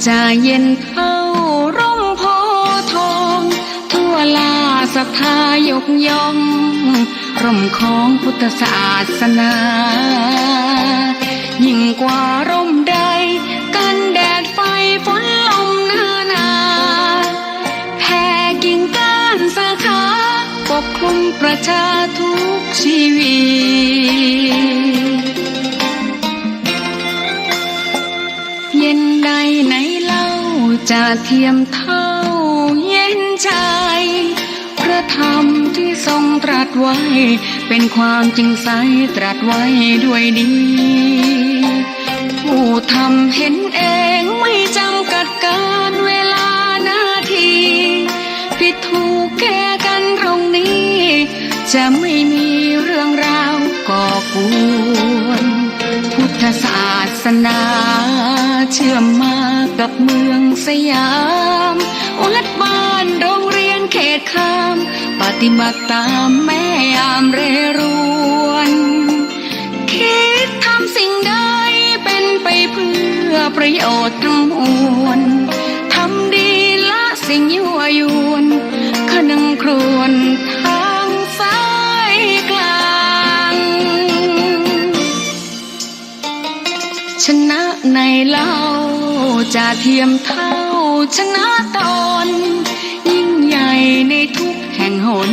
จะเย็นเท่าร่มโพธิ์ทองทั่วลาศรัทธายกย่องร่มของพุทธศาสนายิ่งกว่าร่มใดกันแดดไฟฝนลมนาแผ่กิ่งก้านสาขาปกคลุมประชาทุกชีวิตเย็นใดไหนเล่าจะเทียมเท่าเย็นใจพระธรรมที่ทรงตรัสไว้เป็นความจริงใสตรัสไว้ด้วยดีผู้ทำเห็นเองไม่จำกัดการเวลานาทีผิดถูกแก้กันตรงนี้จะไม่มีเรื่องราวก่อกวนพุทธศาสนาเชื่อมมากับเมืองสยามวัดบ้านโรงเรียนเขตข้ามปฏิบัติตามแม่ยามเรรวนคิดทำสิ่งใดเป็นไปเพื่อประโยชน์ทั้งมวลทำดีละสิ่งยั่วยวนขนึงครวญทางสายกลางชนะในเล่าจะเทียมเท่าชนะตนยิ่งใหญ่ในทุกแห่งหน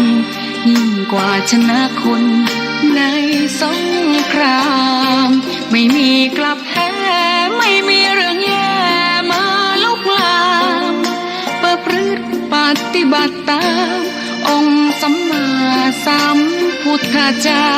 ยิ่งกว่าชนะคนในสงครามไม่มีกลับแพ้ไม่มีเรื่องแย่มาลุกลามประพฤติปฏิบัติตามองค์สัมมาสัมพุทธเจ้า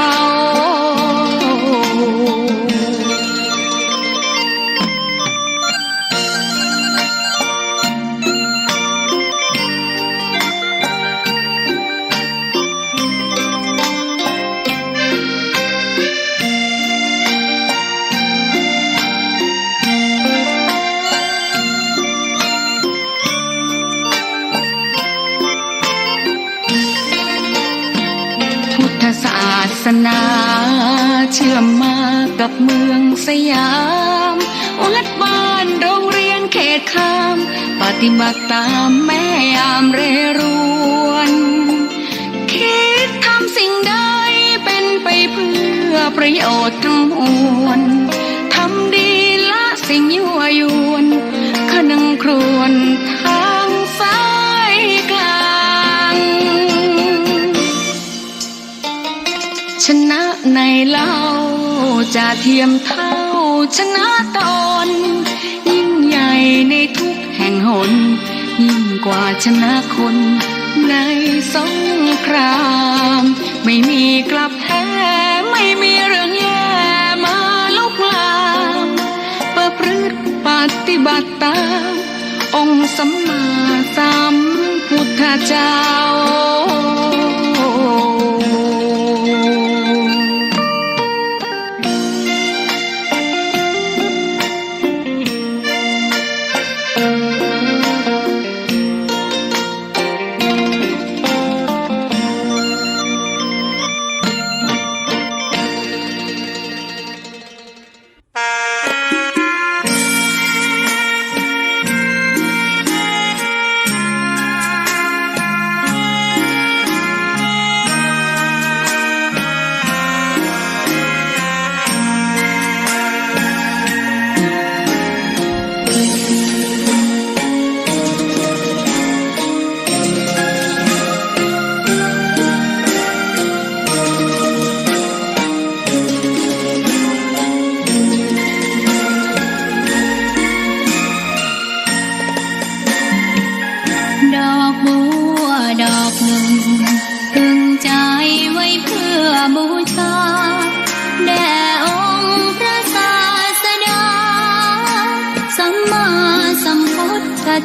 ศาสนาเชื่อมมากับเมืองสยามวัดบ้านโรงเรียนเขตข้ามปฏิบัติตามแม่ยามเรรวนคิดทำสิ่งใดเป็นไปเพื่อประโยชน์ทั้งมวลทำดีละสิ่งยั่วยวนขนึงครวญทางสายกลางชนะในเล่าจะเทียมเท่าชนะตนยิ่งใหญ่ในทุกแห่งหนยิ่งกว่าชนะคนในสงครามไม่มีกลับแพ้ไม่มีเรื่องแย่มาลุกลามประพฤติปฏิบัติตามองค์สัมมาสัมพุทธเจ้า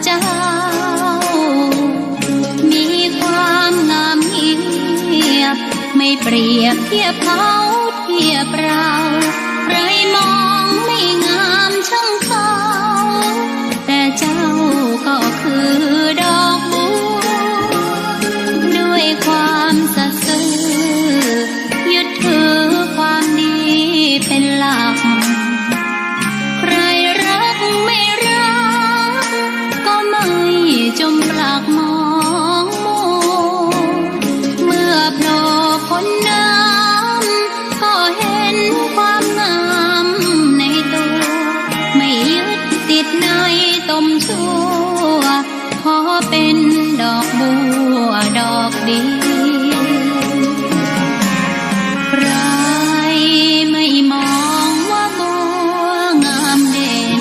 เจ้ามีความงามเงียบไม่เปรียบเทียบเขาเทียบเราใครมองไม่งามช่างเขาแต่เจ้าก็คือดอกบัวด้วยความสัตย์ซื่อยึดถือความดีเป็นหลักใครรักไม่รัก ดอกดีใครไม่มองว่าบัวงามเด่น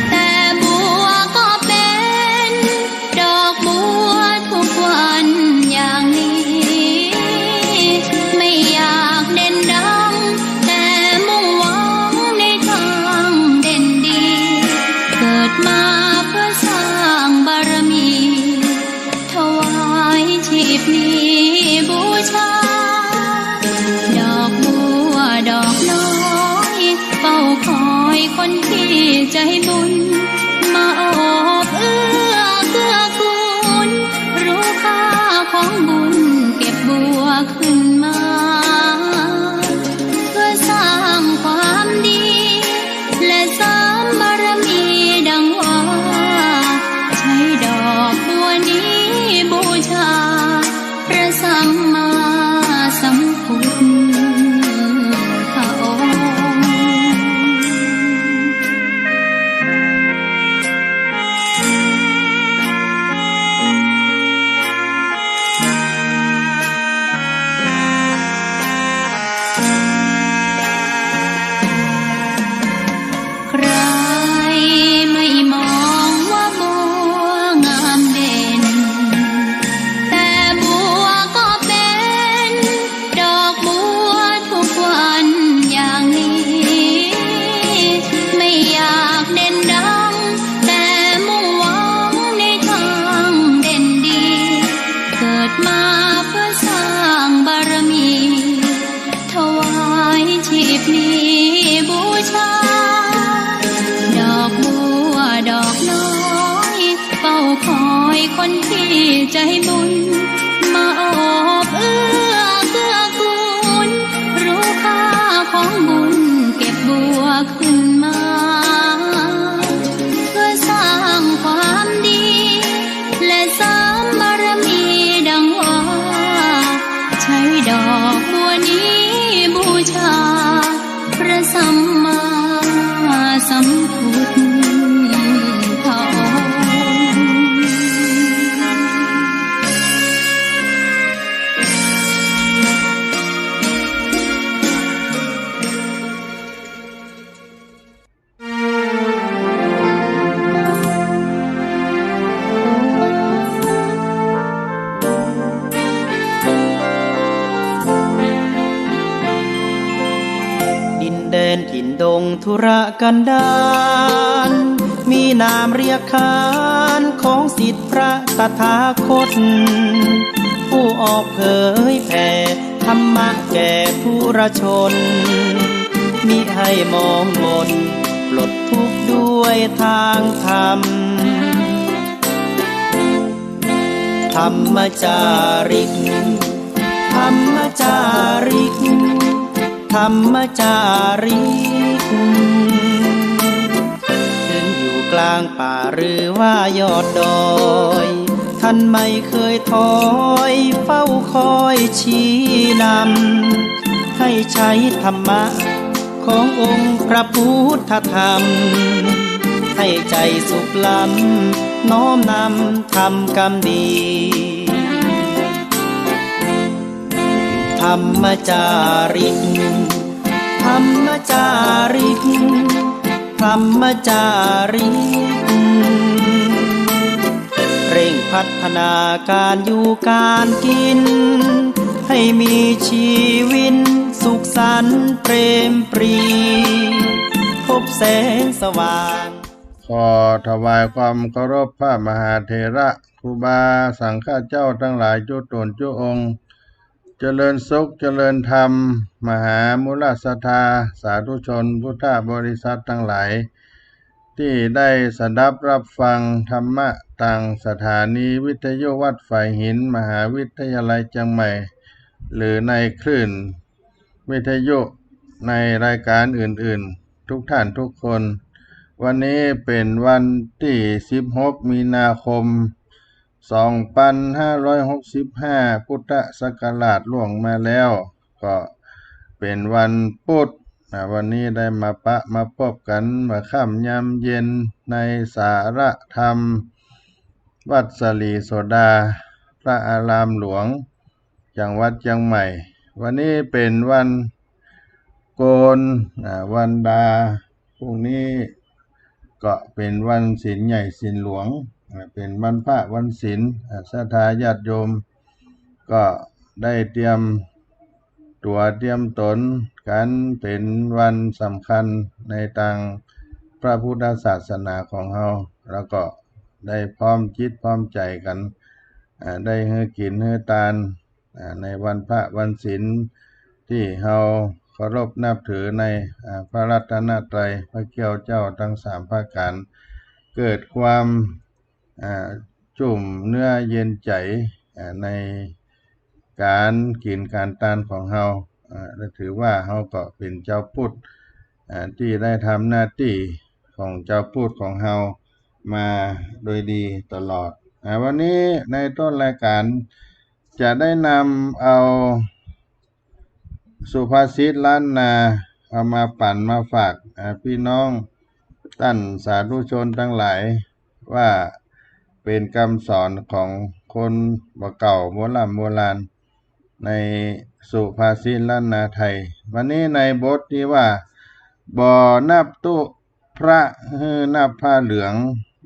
แต่บัวก็เป็นดอกบัวทุกวันอย่างนี้ไม่อยากเด่นดังแต่มุ่งหวังในทางเด่นดีเกิดมาเพื่อสร้างบารมีถวายชีพนี้บูชาดอกบัวดอกน้อยเฝ้าคอยคนที่ใจบุญมาโอบเอื้อเกื้อกูลรู้ค่าของบุญเก็บบัวขึ้นมาเพื่อสร้างความดีและเสริมบารมีดังว่าใช้ดอกบัวนี้บูชาพระสัมมาสัมพุทธองค์ใครไม่มองว่าบัวงามเด่นแต่บัวก็เป็นดอกบัวทุกวันอย่างนี้ไม่อยากเด่นดังแต่มุ่งหวังในทางเด่นดีเกิดมาเพื่อสร้างบารมีถวายชีพนี้บูชาดอกบัวดอกน้อยเฝ้าคอยคนที่ใจบุญมาโอบเอื้อเกื้อกูลรู้ค่าของบุญเก็บบัวขึ้นมาเพื่อสร้างความดีและเสริมบารมีดังว่าใช้ดอกบัวนี้บูชาพระสัมมาสัมพุทธองค์ ดินแดนถิ่นดงธุรกันดารมีนามเรียกขานของศิษย์พระตถาคตผู้ออกเผยแผ่ธรรมะแก่ผู้รชนมิให้มองมนปลดทุกข์ด้วยทางธรรมธรรมจาริกธรรมจาริกธรรมจาริกถึงอยู่กลางป่าหรือว่ายอดดอยท่านไม่เคยถอยเฝ้าคอยชี้นำให้ใช้ธรรมะขององค์พระพุทธธรรมให้ใจสุขล้ำน้อมนำทำกรรมดีธรรมจาริกธรรมจาริกธรรมจาริกเร่งพัฒนาการอยู่การกินให้มีชีวิตสุขสันต์เปรมปรีพบแสงสว่างขอถวายความเคารพพระมหาเถระครูบาสังฆเจ้าทั้งหลายจุตนจุองค์เจริญสุขเจริญธรรมมหามุลศรัทธาสาธุชนพุทธบริษัททั้งหลายที่ได้สดับรับฟังธรรมะทางสถานีวิทยุวัดฝ่ายหินมหาวิทยาลัยเชียงใหม่หรือในคลื่นวิทยุในรายการอื่นๆทุกท่านทุกคนวันนี้เป็นวันที่16มีนาคม2565พุทธศักราชล่วงมาแล้วก็เป็นวันพุธวันนี้ได้มาพบกันมาค่ำยามเย็นในสาระธรรมวัดสลีโสดาพ ระอารามหลวงจังหวัดเชียงใหม่วันนี้เป็นวันโกนวันดาพรุ่งนี้ก็เป็นวันศีลใหญ่ศีลหลวงเป็นวันพระวันศีลศรัทธาญาติโยมก็ได้เตรียมตัวเตรียมตนกันเป็นวันสำคัญในทางพระพุทธศาสนาของเราแล้วก็ได้พร้อมจิตพร้อมใจกันได้ให้กินให้ทานในวันพระวันศีลที่เราเคารพนับถือในพระรัตนตรัยพระเกี่ยวเจ้าทั้งสามประการเกิดความจุ่มเนื้อเย็นใจในการกินการทานของเราและถือว่าเราก็เป็นเจ้าพุทธที่ได้ทำหน้าที่ของเจ้าพุทธของเรามาโดยดีตลอดวันนี้ในต้นรายการจะได้นำเอาสุภาษิตล้านนาเอามาปั่นมาฝากพี่น้องท่านสาธุชนทั้งหลายว่าเป็นคำสอนของคนเก่าโบราณในสุภาษิตล้านนาไทยวันนี้ในบทที่ว่าบ่อนับตู้พระให้นับผ้าเหลือง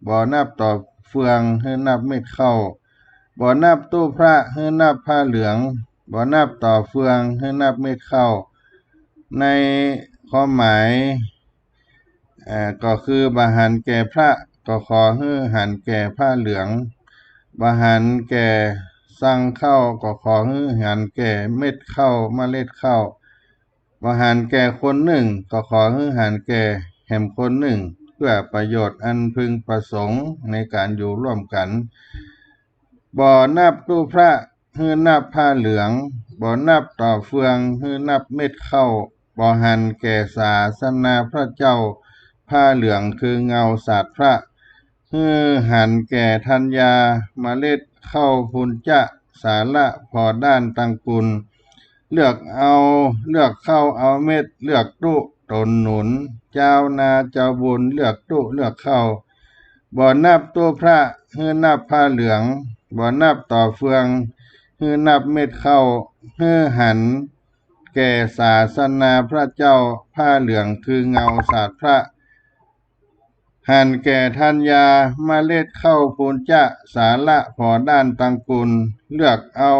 บ่อนับต่อเฟืองให้นับเม็ดข้าวบ่อนับตู้พระให้นับผ้าเหลืองบ่อนับต่อเฟืองให้นับเม็ดข้าวในความหมายก็คือบาหันแก่พระก็ขอให้หันแก่ผ้าเหลืองบาหันแก่สั่งข้าวก็ขอให้หันแก่เม็ดข้าวเมล็ดข้าวบาหันแก่คนหนึ่งก็ขอให้หันแก่แห่มคนหนึ่งเพื่อประโยชน์อันพึงประสงค์ในการอยู่ร่วมกันบ่อนับตู้พระให้นับผ้าเหลืองบ่อนับต่อเฟืองให้นับเม็ดข้าวบ่หันแก่ศาสนาพระเจ้าผ้าเหลืองคือเงาศาสตร์พระให้หันแก่ธัญญาเมล็ดข้าวพุนจะสาระพอด้านตังกุลเลือกเข้าเอาเม็ดเลือกตุตนหนุนเจ้านาเจ้าบุญเลือกตุเลือกเข้าบ่อนับตัวพระให้นับผ้าเหลืองบ่อนับต่อเฟืองให้นับเม็ดเข้าให้หันแก่ศาสนาพระเจ้าผ้าเหลืองคือเงาศาสตร์พระหันแก่ธัญญาเมล็ดข้าวพูนจะสาระพอด้านตังกุลเลือกเข้า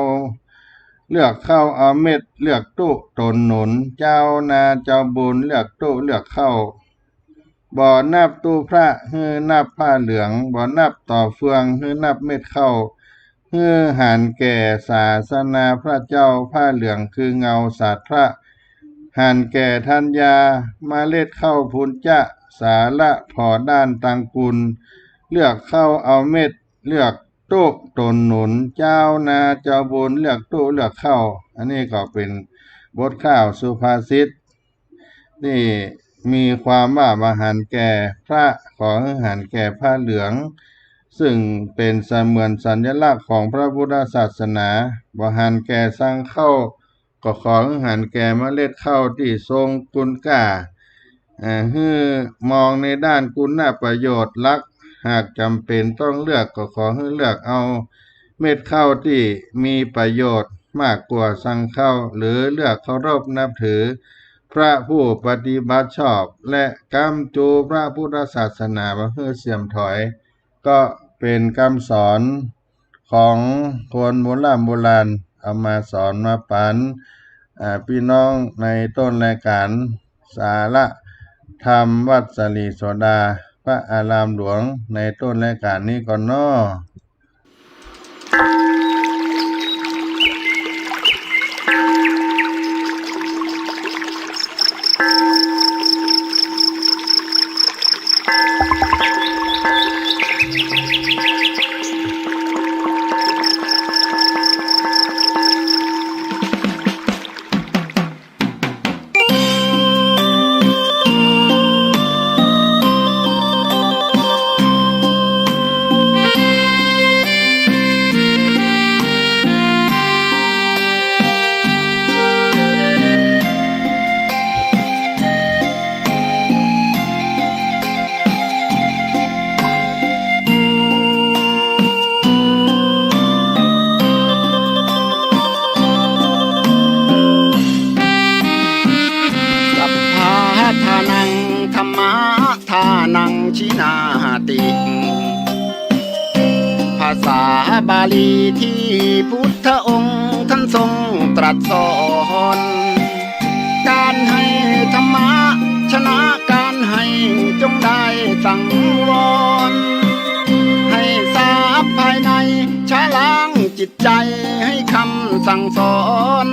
เอาเม็ดเลือกตุตนหนุนเจ้านาเจ้าบุญเลือกตุเลือกเข้าบ่อนับตู้พระให้นับผ้าเหลืองบ่อนับต่อเฟืองให้นับเม็ดเข้าให้หันแก่ศาสนาพระเจ้าผ้าเหลืองคือเงาศาสตร์พระหันแก่ธัญญาเมล็ดข้าวพูนจะสาระพอด้านตังกุลเลือกเข้าเอาเม็ดเลือกตุตนหนุนเจ้านาเจ้าบุญเลือกตุเลือกเข้าอันนี้ก็เป็นบทข้าวสุภาษิตนี่มีความว่ามหันแก่พระขอให้หันแก่ผ้าเหลืองซึ่งเป็นเสมือนสัญลักษณ์ของพระพุทธศาสนาบ่หันแก่สร้างเข้าก็ขอให้หันแก่เมล็ดข้าวที่ทรงคุณค่าให้มองในด้านคุณประโยชน์ลักหากจำเป็นต้องเลือกก็ขอให้เลือกเอาเม็ดข้าวที่มีประโยชน์มากกว่าสั่งข้าวหรือเลือกเคารพนับถือพระผู้ปฏิบัติชอบและกำจูพระพุทธศาสนาบ่ให้เสื่อมถอยก็เป็นคำสอนของคนโบราณเอามาสอนมาปันพี่น้องในต้นรายการสาระธรรมวัดสลีโสดาพระอารามหลวงในต้นรายการนี้ก่อนน้อ ลีที่พุทธองค์ท่านทรงตรัสสอนการให้ธรรมะชนะการให้จงได้สังวรให้ทราบภายในชะล้างจิตใจให้คำสั่งสอน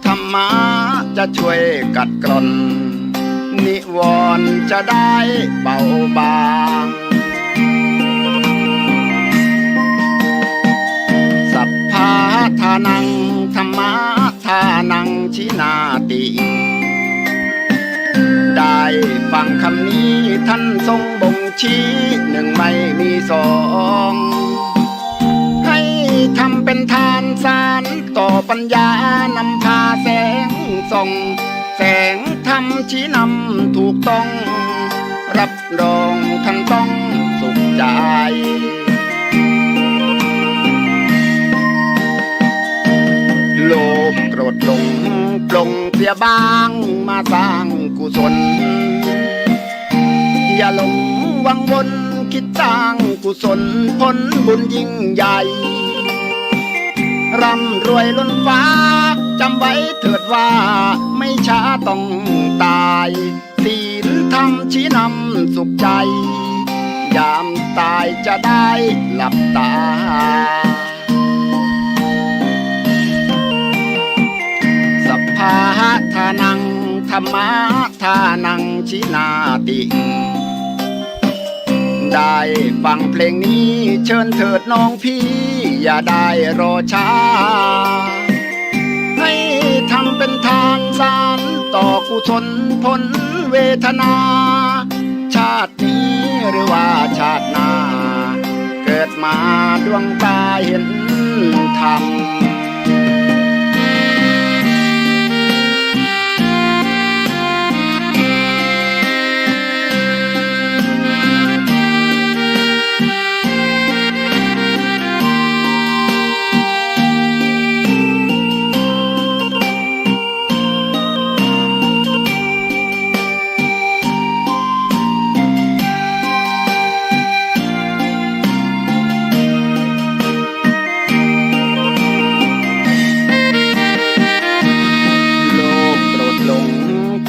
ธรรมะจะช่วยกัดกร่อนนิวรณ์จะได้เบาบางสัพพะทานังธรรมะทานังชินาติได้ฟังคำนี้ท่านทรงบ่งชี้หนึ่งไม่มีสองให้ทำเป็นทานสารต่อปัญญานำพาแสงส่องแสงธรรมชี้นำถูกต้องรับรองท่านต้องสุขใจโลภโกรธหลงปลงเสียบ้างมาสร้างกุศลอย่าหลงวังวนคิดสร้างกุศลผลบุญยิ่งใหญ่ร่ำรวยล้นฟ้าจำไว้เถิดว่าไม่ช้าต้องตายศีลธรรมชี้นำสุขใจยามตายจะได้หลับตาสัพพะทานังธรรมะทานังชินาติได้ฟังเพลงนี้เชิญเถิดน้องพี่อย่าได้รอช้าให้ทำเป็นทานสารต่อกุศลผลเวทนาชาตินี้หรือว่าชาติหน้าเกิดมาดวงตาเห็นธรรม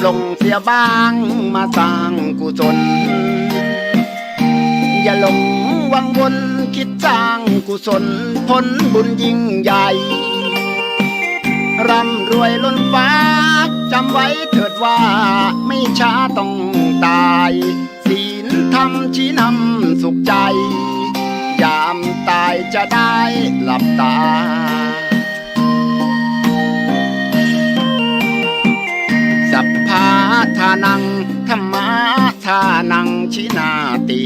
ปลงเสียบ้างมาสร้างกุศลอย่าหลงวังวนคิดสร้างกุศลผลบุญยิ่งใหญ่ร่ำรวยล้นฟ้าจำไว้เถิดว่าไม่ช้าต้องตายศีลธรรมชี้นำสุขใจยามตายจะได้หลับตาสัพพะทานังธรรมะทานังชินาติ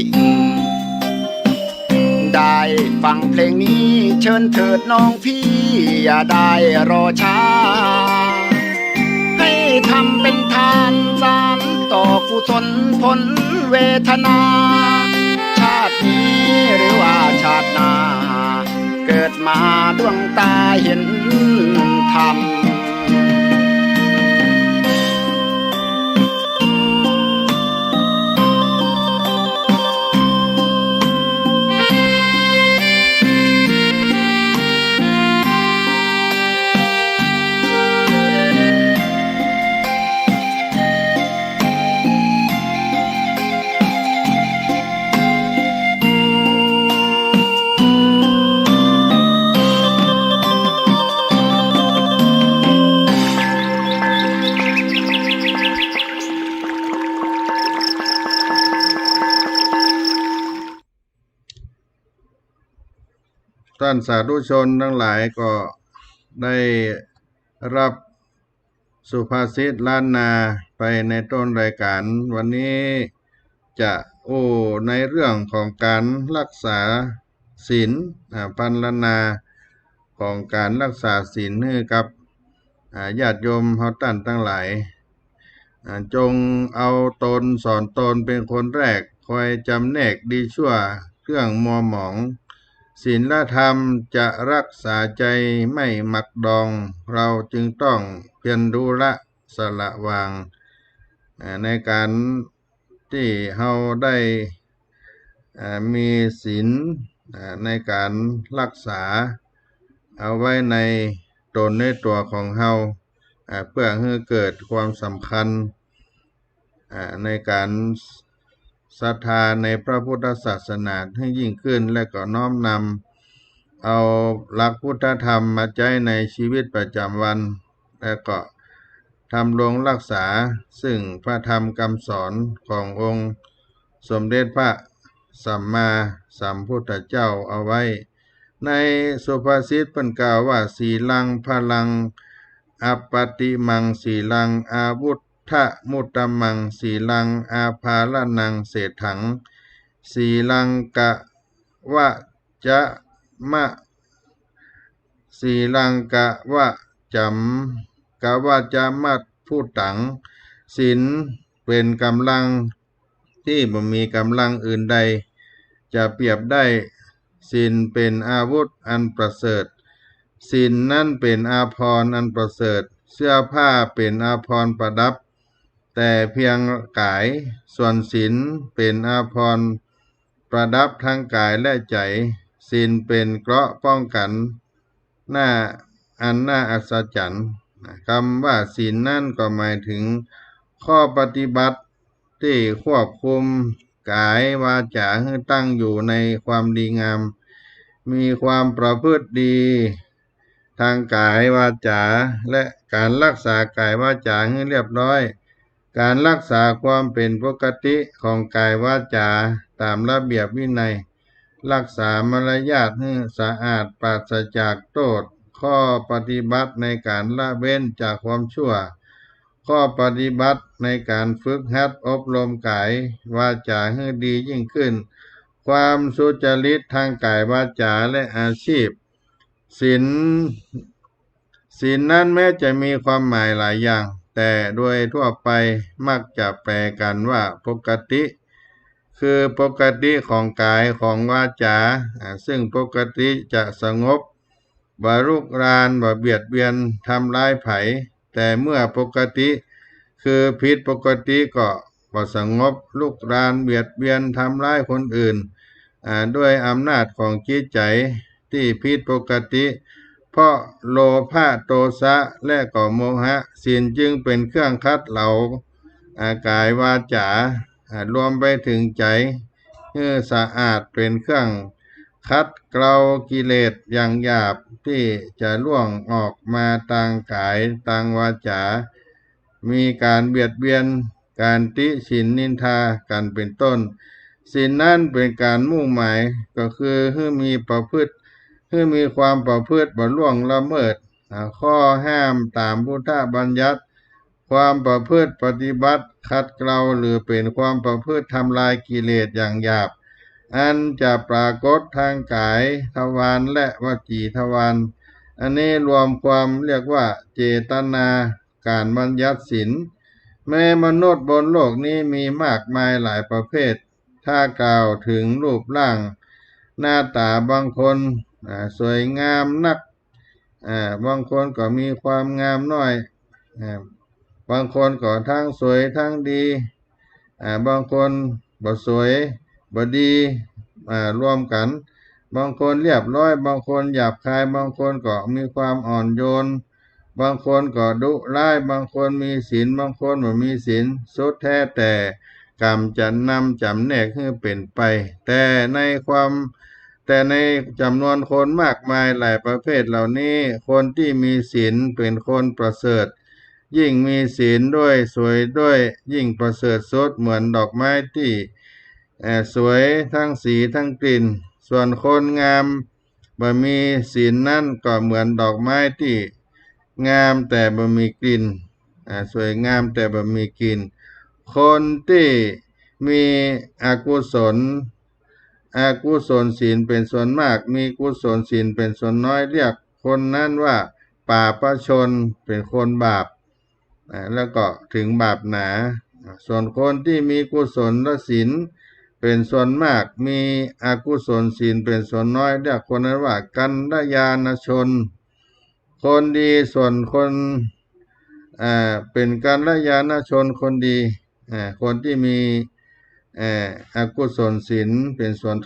ได้ฟังเพลงนี้เชิญเถิดน้องพี่อย่าได้รอช้าให้ทำเป็นทานสารต่อกุศลผลเวทนาชาตินี้หรือว่าชาติหน้าเกิดมาดวงตาเห็นธรรมท่านสาธุชนทั้งหลายก็ได้รับสุภาษิตล้านนาไปในต้นรายการวันนี้จะในเรื่องของการรักษาศีลพรรณนาของการรักษาศีลให้กับญาติโยมเฮาท่านทั้งหลายจงเอาตนสอนตนเป็นคนแรกคอยจำแนกดีชั่วเครื่องมัวหมองศีลธรรมจะรักษาใจไม่หมักดองเราจึงต้องเพียรรู้ละสละวางในการที่เราได้มีศีล ในการรักษาเอาไว้ในตนในตัวของเฮาเพื่อให้เกิดความสำคัญในการศรัทธาในพระพุทธศาสนาให้ยิ่งขึ้นและก็น้อมนำเอาหลักพุทธธรรมมาใช้ในชีวิตประจำวันและก็ทำลงรักษาซึ่งพระธรรมคำสอนขององค์สมเด็จพระสัมมาสัมพุทธเจ้าเอาไว้ในสุภาษิตเพิ่นกล่าวว่าสีลังพลังอปปติมังสีลังอาวุธะมุตตมังสีลังอาภาลนังเศรษฐังสีลังกะวะจะมะสีลังกะวะจำกะวะจะมัดผู้ตังศีลเป็นกำลังที่บ่มีกำลังอื่นใดจะเปรียบได้ศีลเป็นอาวุธอันประเสริฐศีลนั้นเป็นอาภรณ์อันประเสริฐเสื้อผ้าเป็นอาภรณ์ประดับแต่เพียงกายส่วนศีลเป็นอาภรณ์ประดับทั้งกายและใจศีลเป็นเกราะป้องกันน่าอัศจรรย์คำว่าศีลนั่นก็หมายถึงข้อปฏิบัติที่ควบคุมกายวาจาให้ตั้งอยู่ในความดีงามมีความประพฤติดีทางกายวาจาและการรักษากายวาจาให้เรียบร้อยการรักษาความเป็นปกติของกายวาจาตามระเบียบวินัยรักษามารยาทให้สะอาดปราศจากโทษข้อปฏิบัติในการละเว้นจากความชั่วข้อปฏิบัติในการฝึกหัดอบรมกายวาจาให้ดียิ่งขึ้นความสุจริตทางกายวาจาและอาชีพศีลนั้นแม้จะมีความหมายหลายอย่างแต่โดยทั่วไปมักจะแปลกันว่าปกติคือปกติของกายของวาจาซึ่งปกติจะสงบบ่รุกรานบ่เบียดเบียนทำร้ายไผแต่เมื่อปกติคือผิดปกติก็บ่สงบลุกรานเบียดเบียนทำร้ายคนอื่นด้วยอำนาจของจิตใจที่ผิดปกติเพราะโลภะโทสะและก็โมหะศีลจึงเป็นเครื่องคัดเหลากายวาจารวมไปถึงใจให้สะอาดเป็นเครื่องคัดเกลากิเลสอย่างหยาบที่จะล่วงออกมาทางกายทางวาจามีการเบียดเบียนการติฉินนินทากันเป็นต้นศีลนั้นเป็นการมุ่งหมายก็คือให้มีความประพฤติบ่ล่วงละเมิดข้อห้ามตามพุทธบัญญัติความประพฤติปฏิบัติขัดเกลาหรือเป็นความประพฤติทำลายกิเลสอย่างหยาบอันจะปรากฏทางกายทวารและวจีทวารอันนี้รวมความเรียกว่าเจตนาการบัญญัติศีลแม้มนุษย์บนโลกนี้มีมากมายหลายประเภทถ้ากล่าวถึงรูปร่างหน้าตาบางคนสวยงามนักบางคนก็มีความงามน้อยบางคนก็ทั้งสวยทั้งดีบางคนบ่สวยบ่ดีรวมกันบางคนเรียบร้อยบางคนหยาบคายบางคนก็มีความอ่อนโยนบางคนก็ดุร้ายบางคนมีศีลบางคนบ่มีศีลสุดแท้แต่กรรมจะนำจำแนกให้เป็นไปแต่ในจำนวนคนมากมายหลายประเภทเหล่านี้คนที่มีศีลเป็นคนประเสริฐยิ่งมีศีลด้วยสวยด้วยยิ่งประเสริฐสุดเหมือนดอกไม้ที่สวยทั้งสีทั้งกลิ่นส่วนคนงามบ่มีศีลนั่นก็เหมือนดอกไม้ที่งามแต่บ่มีกลิ่นสวยงามแต่บ่มีกลิ่นคนที่มีอกุศลศีลเป็นส่วนมากมีกุศลศีลเป็นส่วนน้อยเรียกคนนั้นว่าปาปชนเป็นคนบาปแล้วก็ถึงบาปหนาส่วนคนที่มีกุศลศีลเป็นส่วนมากมีอกุศลศีลเป็นส่วนน้อยเรียกคนนั้นว่ากัลยาณชนคนดีส่วนคนเป็นกัลยาณชนคนดีคนที่มีอกุศลศีลเป็นส่วน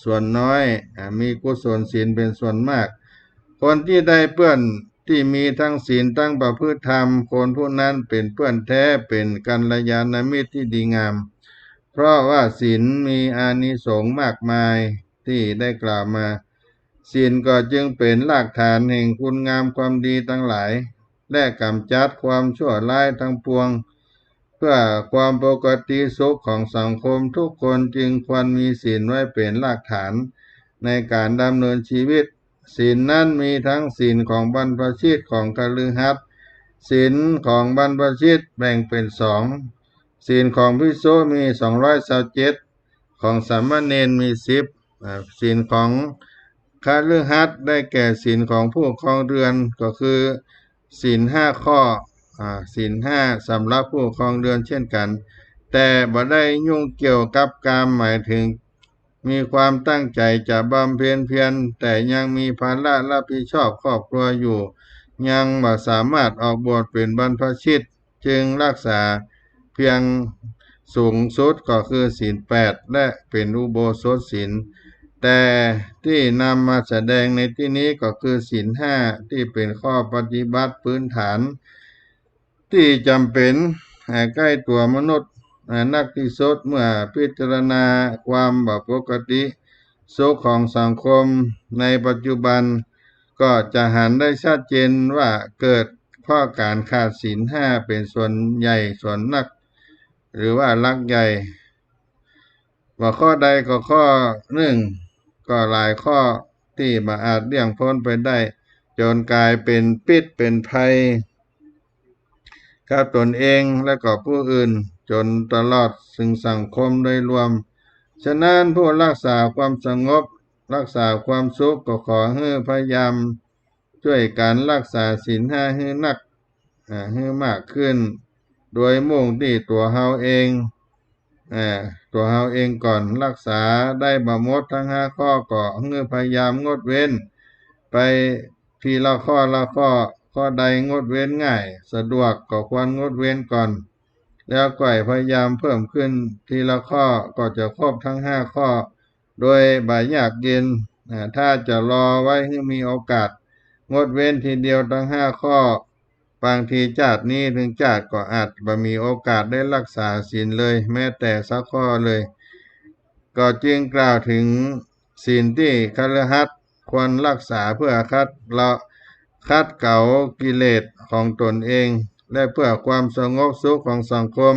ส่วนน้อยมีกุศลศีลเป็นส่วนมากคนที่ได้เปื้อนที่มีทั้งศีลทั้งประพฤติธรรมคนผู้นั้นเป็นเพื่อนแท้เป็นกัลยาณมิตรที่ดีงามเพราะว่าศีลมีอานิสงส์มากมายที่ได้กล่าวมาศีลก็จึงเป็นรากฐานแห่งคุณงามความดีทั้งหลายและกำจัดความชั่วร้ายทั้งปวงเพื่อความปกติสุขของสังคมทุกคนจึงควรมีศีลไว้เป็นรากฐานในการดำเนินชีวิตศีลนั้นมีทั้งศีลของบรรพชิตของคฤหัสถ์ศีลของบรรพชิตแบ่งเป็นสองศีลของภิกษุมี227ของสามเณรมี10ศีลของคฤหัสถ์ได้แก่ศีลของผู้ครองเรือนก็คือศีล5ข้อศีล5สำหรับผู้ครองเรือนเช่นกันแต่บ่ได้ยุ่งเกี่ยวกับกามหมายถึงมีความตั้งใจจะบำเพ็ญเพียรแต่ยังมีภาระรับผิดชอบครอบครัวอยู่ยังบ่สามารถออกบวชเป็นบรรพชิตจึงรักษาเพียงสูงสุดก็คือศีล8และเป็นอุโบสถศีลแต่ที่นำมาแสดงในที่นี้ก็คือศีล5ที่เป็นข้อปฏิบัติพื้นฐานที่จำเป็นใกล้ตัวมนุษย์นักที่สุดเมื่อพิจารณาความบ่ปกติสุขของสังคมในปัจจุบันก็จะหันได้ชัดเจนว่าเกิดข้อการขาดศีล5เป็นส่วนใหญ่ส่วนนักหรือว่าหลักใหญ่ว่าข้อใดก็ข้อหนึ่งก็หลายข้อที่บ่อาจเลี่ยงพ้นไปได้จนกลายเป็นพิษเป็นภัยกับตนเองและก็ผู้อื่นจนตลอดซึ่งสังคมโดยรวมฉะนั้นผู้รักษาความสงบรักษาความสุขก็ขอให้พยายามช่วยการรักษาศีล5ให้นักให้มากขึ้นโดยมุ่งที่ตัวเฮาเองตัวเฮาเองก่อนรักษาได้บ่หมดทั้ง5ข้อก็ให้พยายามงดเว้นไปทีละข้อละข้อใดงดเว้นง่ายสะดวกก็ควรงดเว้นก่อนแล้วก็พยายามเพิ่มขึ้นทีละข้อก็จะครบทั้ง5ข้อโดยบ่ยากเย็นถ้าจะรอไว้ให้มีโอกาสงดเว้นทีเดียวทั้ง5ข้อบางทีชาตินี้ถึงชาติก็อาจบ่มีโอกาสได้รักษาศีลเลยแม้แต่สักข้อเลยก็จึงกล่าวถึงศีลที่คฤหัสถ์ควรรักษาเพื่อคัดเกลากิเลสของตนเองและเพื่อความสงบสุขของสังคม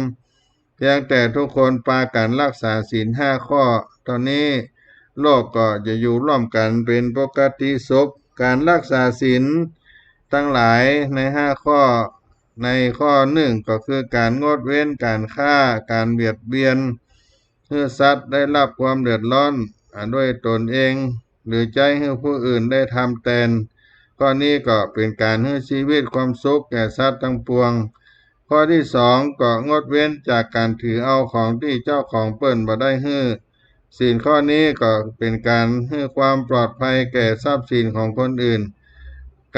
เพียงแต่ทุกคนพากันรักษาศีล5ข้อตอนนี้โลกก็จะอยู่ร่วมกันเป็นปกติสุขการรักษาศีลทั้งหลายใน5ข้อในข้อ1ก็คือการงดเว้นการฆ่าการเบียดเบียนให้สัตว์ได้รับความเดือดร้อนด้วยตนเองหรือใจให้ผู้อื่นได้ทำแทนข้อนี้ก็เป็นการให้ชีวิตความสุขแก่สัตว์ทั้งปวงข้อที่2ก็งดเว้นจากการถือเอาของที่เจ้าของเปิ้นบ่ได้ให้ศีลข้อนี้ก็เป็นการให้ความปลอดภัยแก่ทรัพย์สินของคนอื่น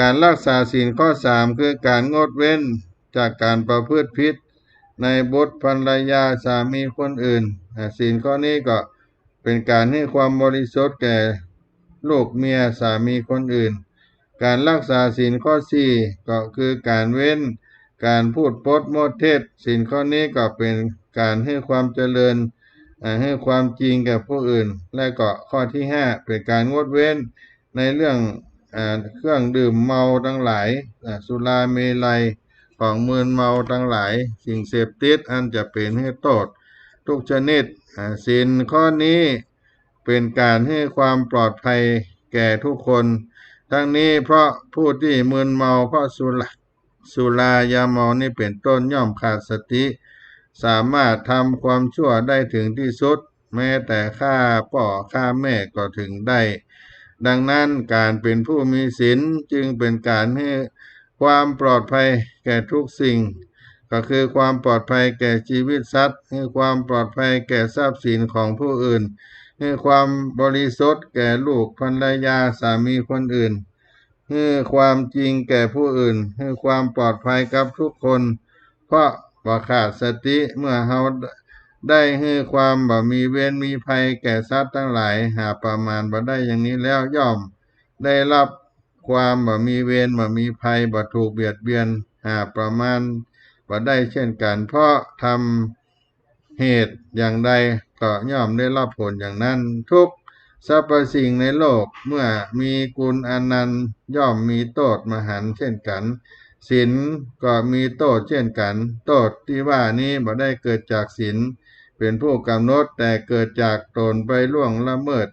การรักษาศีลข้อ3คือการงดเว้นจากการประพฤติผิดในบุตรภรรยาสามีคนอื่นศีลข้อนี้ก็เป็นการให้ความบริสุทธิ์แก่ลูกเมียสามีคนอื่นการรักษาศีลข้อ4ก็คือการเว้นการพูดปดมดเท็จศีลข้อนี้ก็เป็นการให้ความเจริญให้ความจริงแก่ผู้อื่นและก็ข้อที่5เป็นการงดเว้นในเรื่องเครื่องดื่มเมาทั้งหลายสุราเมลัยของมึนเมาทั้งหลายสิ่งเสพติดอันจะเป็นให้โทษทุกชนิดศีลข้อนี้เป็นการให้ความปลอดภัยแก่ทุกคนทั้งนี้เพราะผู้ที่มึนเมาเพราะสุรายาเมานี่เป็นต้นย่อมขาดสติสามารถทำความชั่วได้ถึงที่สุดแม้แต่ฆ่าพ่อฆ่าแม่ก็ถึงได้ดังนั้นการเป็นผู้มีศีลจึงเป็นการให้ความปลอดภัยแก่ทุกสิ่งก็คือความปลอดภัยแก่ชีวิตสัตว์ให้ความปลอดภัยแก่ทรัพย์สินของผู้อื่นให้ความบริสุทธิ์แก่ลูกภรรยาสามีคนอื่นให้ความจริงแก่ผู้อื่นให้ความปลอดภัยกับทุกคนเพราะว่าขาดสติเมื่อเฮา ได้ให้ความบ่มีเวรมีภัยแก่สัตว์ทั้งหลายหาประมาณบ่ได้อย่างนี้แล้วย่อมได้รับความบ่มีเวรบ่มีภัยบ่ถูกเบียดเบียนหาประมาณบ่ได้เช่นกันเพราะทำเหตุอย่างใดก็ย่อมได้รับผลอย่างนั้นทุกสรรพสิ่งในโลกเมื่อมีกุลอนันต์ย่อมมีโทษมหันต์เช่นกันศีลก็มีโทษเช่นกันโทษที่ว่านี้บ่ได้เกิดจากศีลเป็นผู้กำหนดแต่เกิดจากตนไปล่วงละเมิด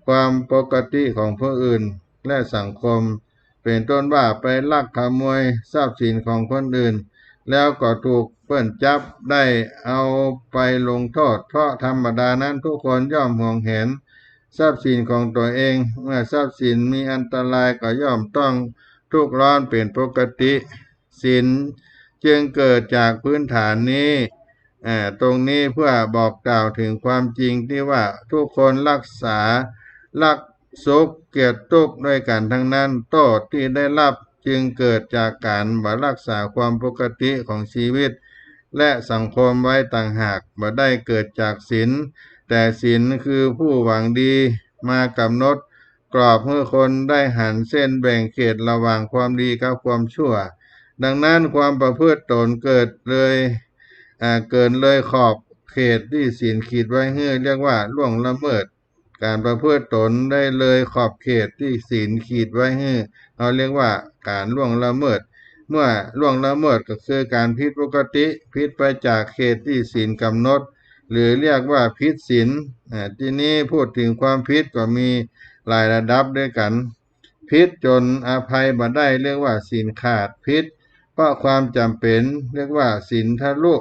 ความปกติของผู้อื่นและสังคมเป็นต้นว่าไปลักขโมยทรัพย์สินของคนอื่นแล้วก็ถูกเปิ้นจับได้เอาไปลงโทษเพราะธรรมดานั้นทุกคนย่อมห่วงเห็นทรัพย์สินของตัวเองเมื่อทรัพย์สินมีอันตรายก็ย่อมต้องทุกข์ร้อนเป็นปกติศีลจึงเกิดจากพื้นฐานนี้ตรงนี้เพื่อบอกกล่าวถึงความจริงที่ว่าทุกคนรักษารักสุขเกียรติทุกข์ด้วยกันทั้งนั้นโทษที่ได้รับจึงเกิดจากการบ่รักษาความปกติของชีวิตและสังคมไว้ต่างหากบ่ได้เกิดจากศีลแต่ศีลคือผู้หวังดีมากำหนดกรอบให้คนได้หันเส้นแบ่งเขตระหว่างความดีกับความชั่วดังนั้นความประพฤติตนเกิดเลยขอบเขตที่ศีลขีดไว้ให้เรียกว่าล่วงละเมิดการประพฤติตนได้เลยขอบเขตที่ศีลขีดไว้ให้เราเรียกว่าการล่วงละเมิดเมื่อล่วงละเมิดก็คือการผิดปกติผิดไปจากเขตที่ศีลกำหนดหรือเรียกว่าผิดศีลที่นี้พูดถึงความผิดก็มีหลายระดับด้วยกันผิดจนอภัยบ่ได้เรียกว่าศีลขาดผิดเพราะความจำเป็นเรียกว่าศีลทะลุ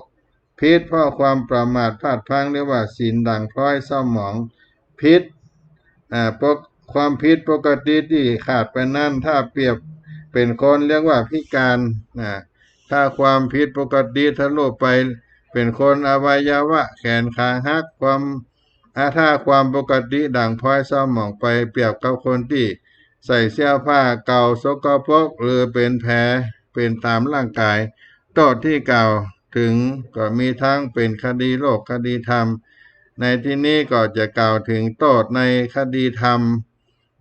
ผิดเพราะความประมาทพลาดพลั้งเรียกว่าศีลด่างพร้อยเศร้าหมองผิดความผิดปกติที่ขาดไปนั่นถ้าเปรียบเป็นคนเรียกว่าพิการถ้าความผิดปกติทะลุไปเป็นคนอวัยวะแขนขาหักถ้าความปกติด่างพร้อยเศร้าหมองไปเปรียบกับคนที่ใส่เสื้อผ้าเก่าสกปรกหรือเป็นแผลเป็นตามร่างกายโทษที่กล่าวถึงก็มีทั้งเป็นคดีโลกคดีธรรมในที่นี้ก็จะกล่าวถึงโทษในคดีธรรม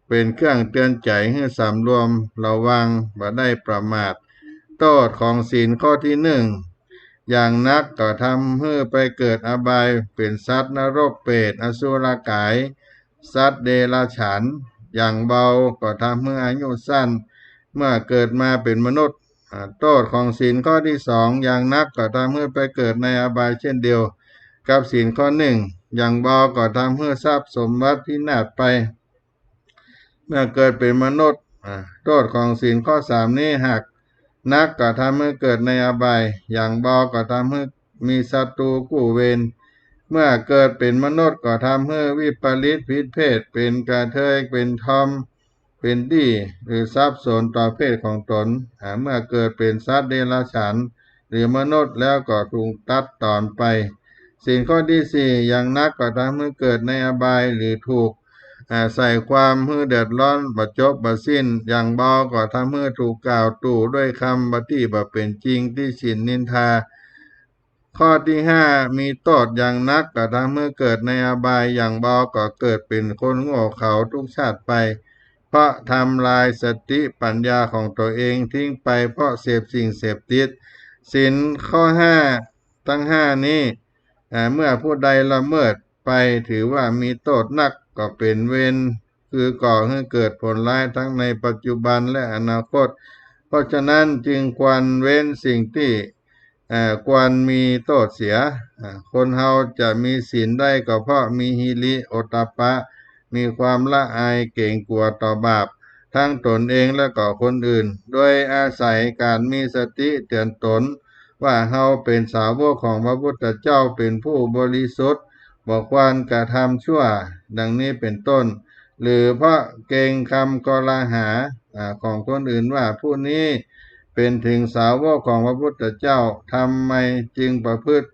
เป็นเครื่องเตือนใจให้สำรวมระวังบ่ได้ประมาทโทษของศีลข้อที่อย่างนักก็ทำให้ไปเกิดอบายเป็นสัตว์นรกเปรตอสุรกายสัตว์เดรัจฉานอย่างเบาก็ทำให้อายุสั้นเมื่อเกิดมาเป็นมนุษย์โทษของศีลข้อที่อย่างนักก็ทำให้ไปเกิดในอบายเช่นเดียวกับศีลข้ออย่างเบาก็ทำให้ทรัพย์สมบัติพินาศไปเมื่อเกิดเป็นมนุษย์โทษของศีลข้อนี้หากนักก็ทำให้เกิดในอบายอย่างเบาก็ทำให้มีศัตรูกู้เวรเมื่อเกิดเป็นมนุษย์ก็ทำให้วิปริตผิดเพศเป็นกระเทยเป็นทอมเป็นดีหรือทรัพย์สนต่อเพศของตนเมื่อเกิดเป็นสัตว์เดรัจฉานหรือมนุษย์แล้วก็ถูกตัดตอนไปศีลข้อที่อย่างนักก็ทำให้เกิดในอบายหรือถูกใส่ความให้เดือดร้อนบ่จบบ่สิ้นอย่างเบาก็ทำให้ถูกกล่าวตู่ด้วยคำบ่ที่บ่เป็นจริงที่ฉินนินทาข้อที่มีโทษอย่างนักก็ทำให้เกิดในอบายอย่างเบาก็เกิดเป็นคนโง่เขลาทุกชาติไปเพราะทำลายสติปัญญาของตัวเองทิ้งไปเพราะเสพสิ่งเสพติดศีลข้อทั้งนี้เมื่อผู้ใดละเมิดไปถือว่ามีโทษนักก็เป็นเวรคือก่อให้เกิดผลร้ายทั้งในปัจจุบันและอนาคตเพราะฉะนั้นจึงควรเว้นสิ่งที่ควรมีโทษเสียคนเฮาจะมีศีลได้ก็เพราะมีหิริโอตตัปปะมีความละอายเกรงกลัวต่อบาปทั้งตนเองและก็คนอื่นโดยอาศัยการมีสติเตือนตนว่าเฮาเป็นสาวกของพระพุทธเจ้าเป็นผู้บริสุทธิ์บ่ควรกระทำชั่วดังนี้เป็นต้นหรือเพราะเกรงคำกล่าวหาของคนอื่นว่าผู้นี้เป็นถึงสาวกของพระพุทธเจ้าทำไมจึงประพฤติ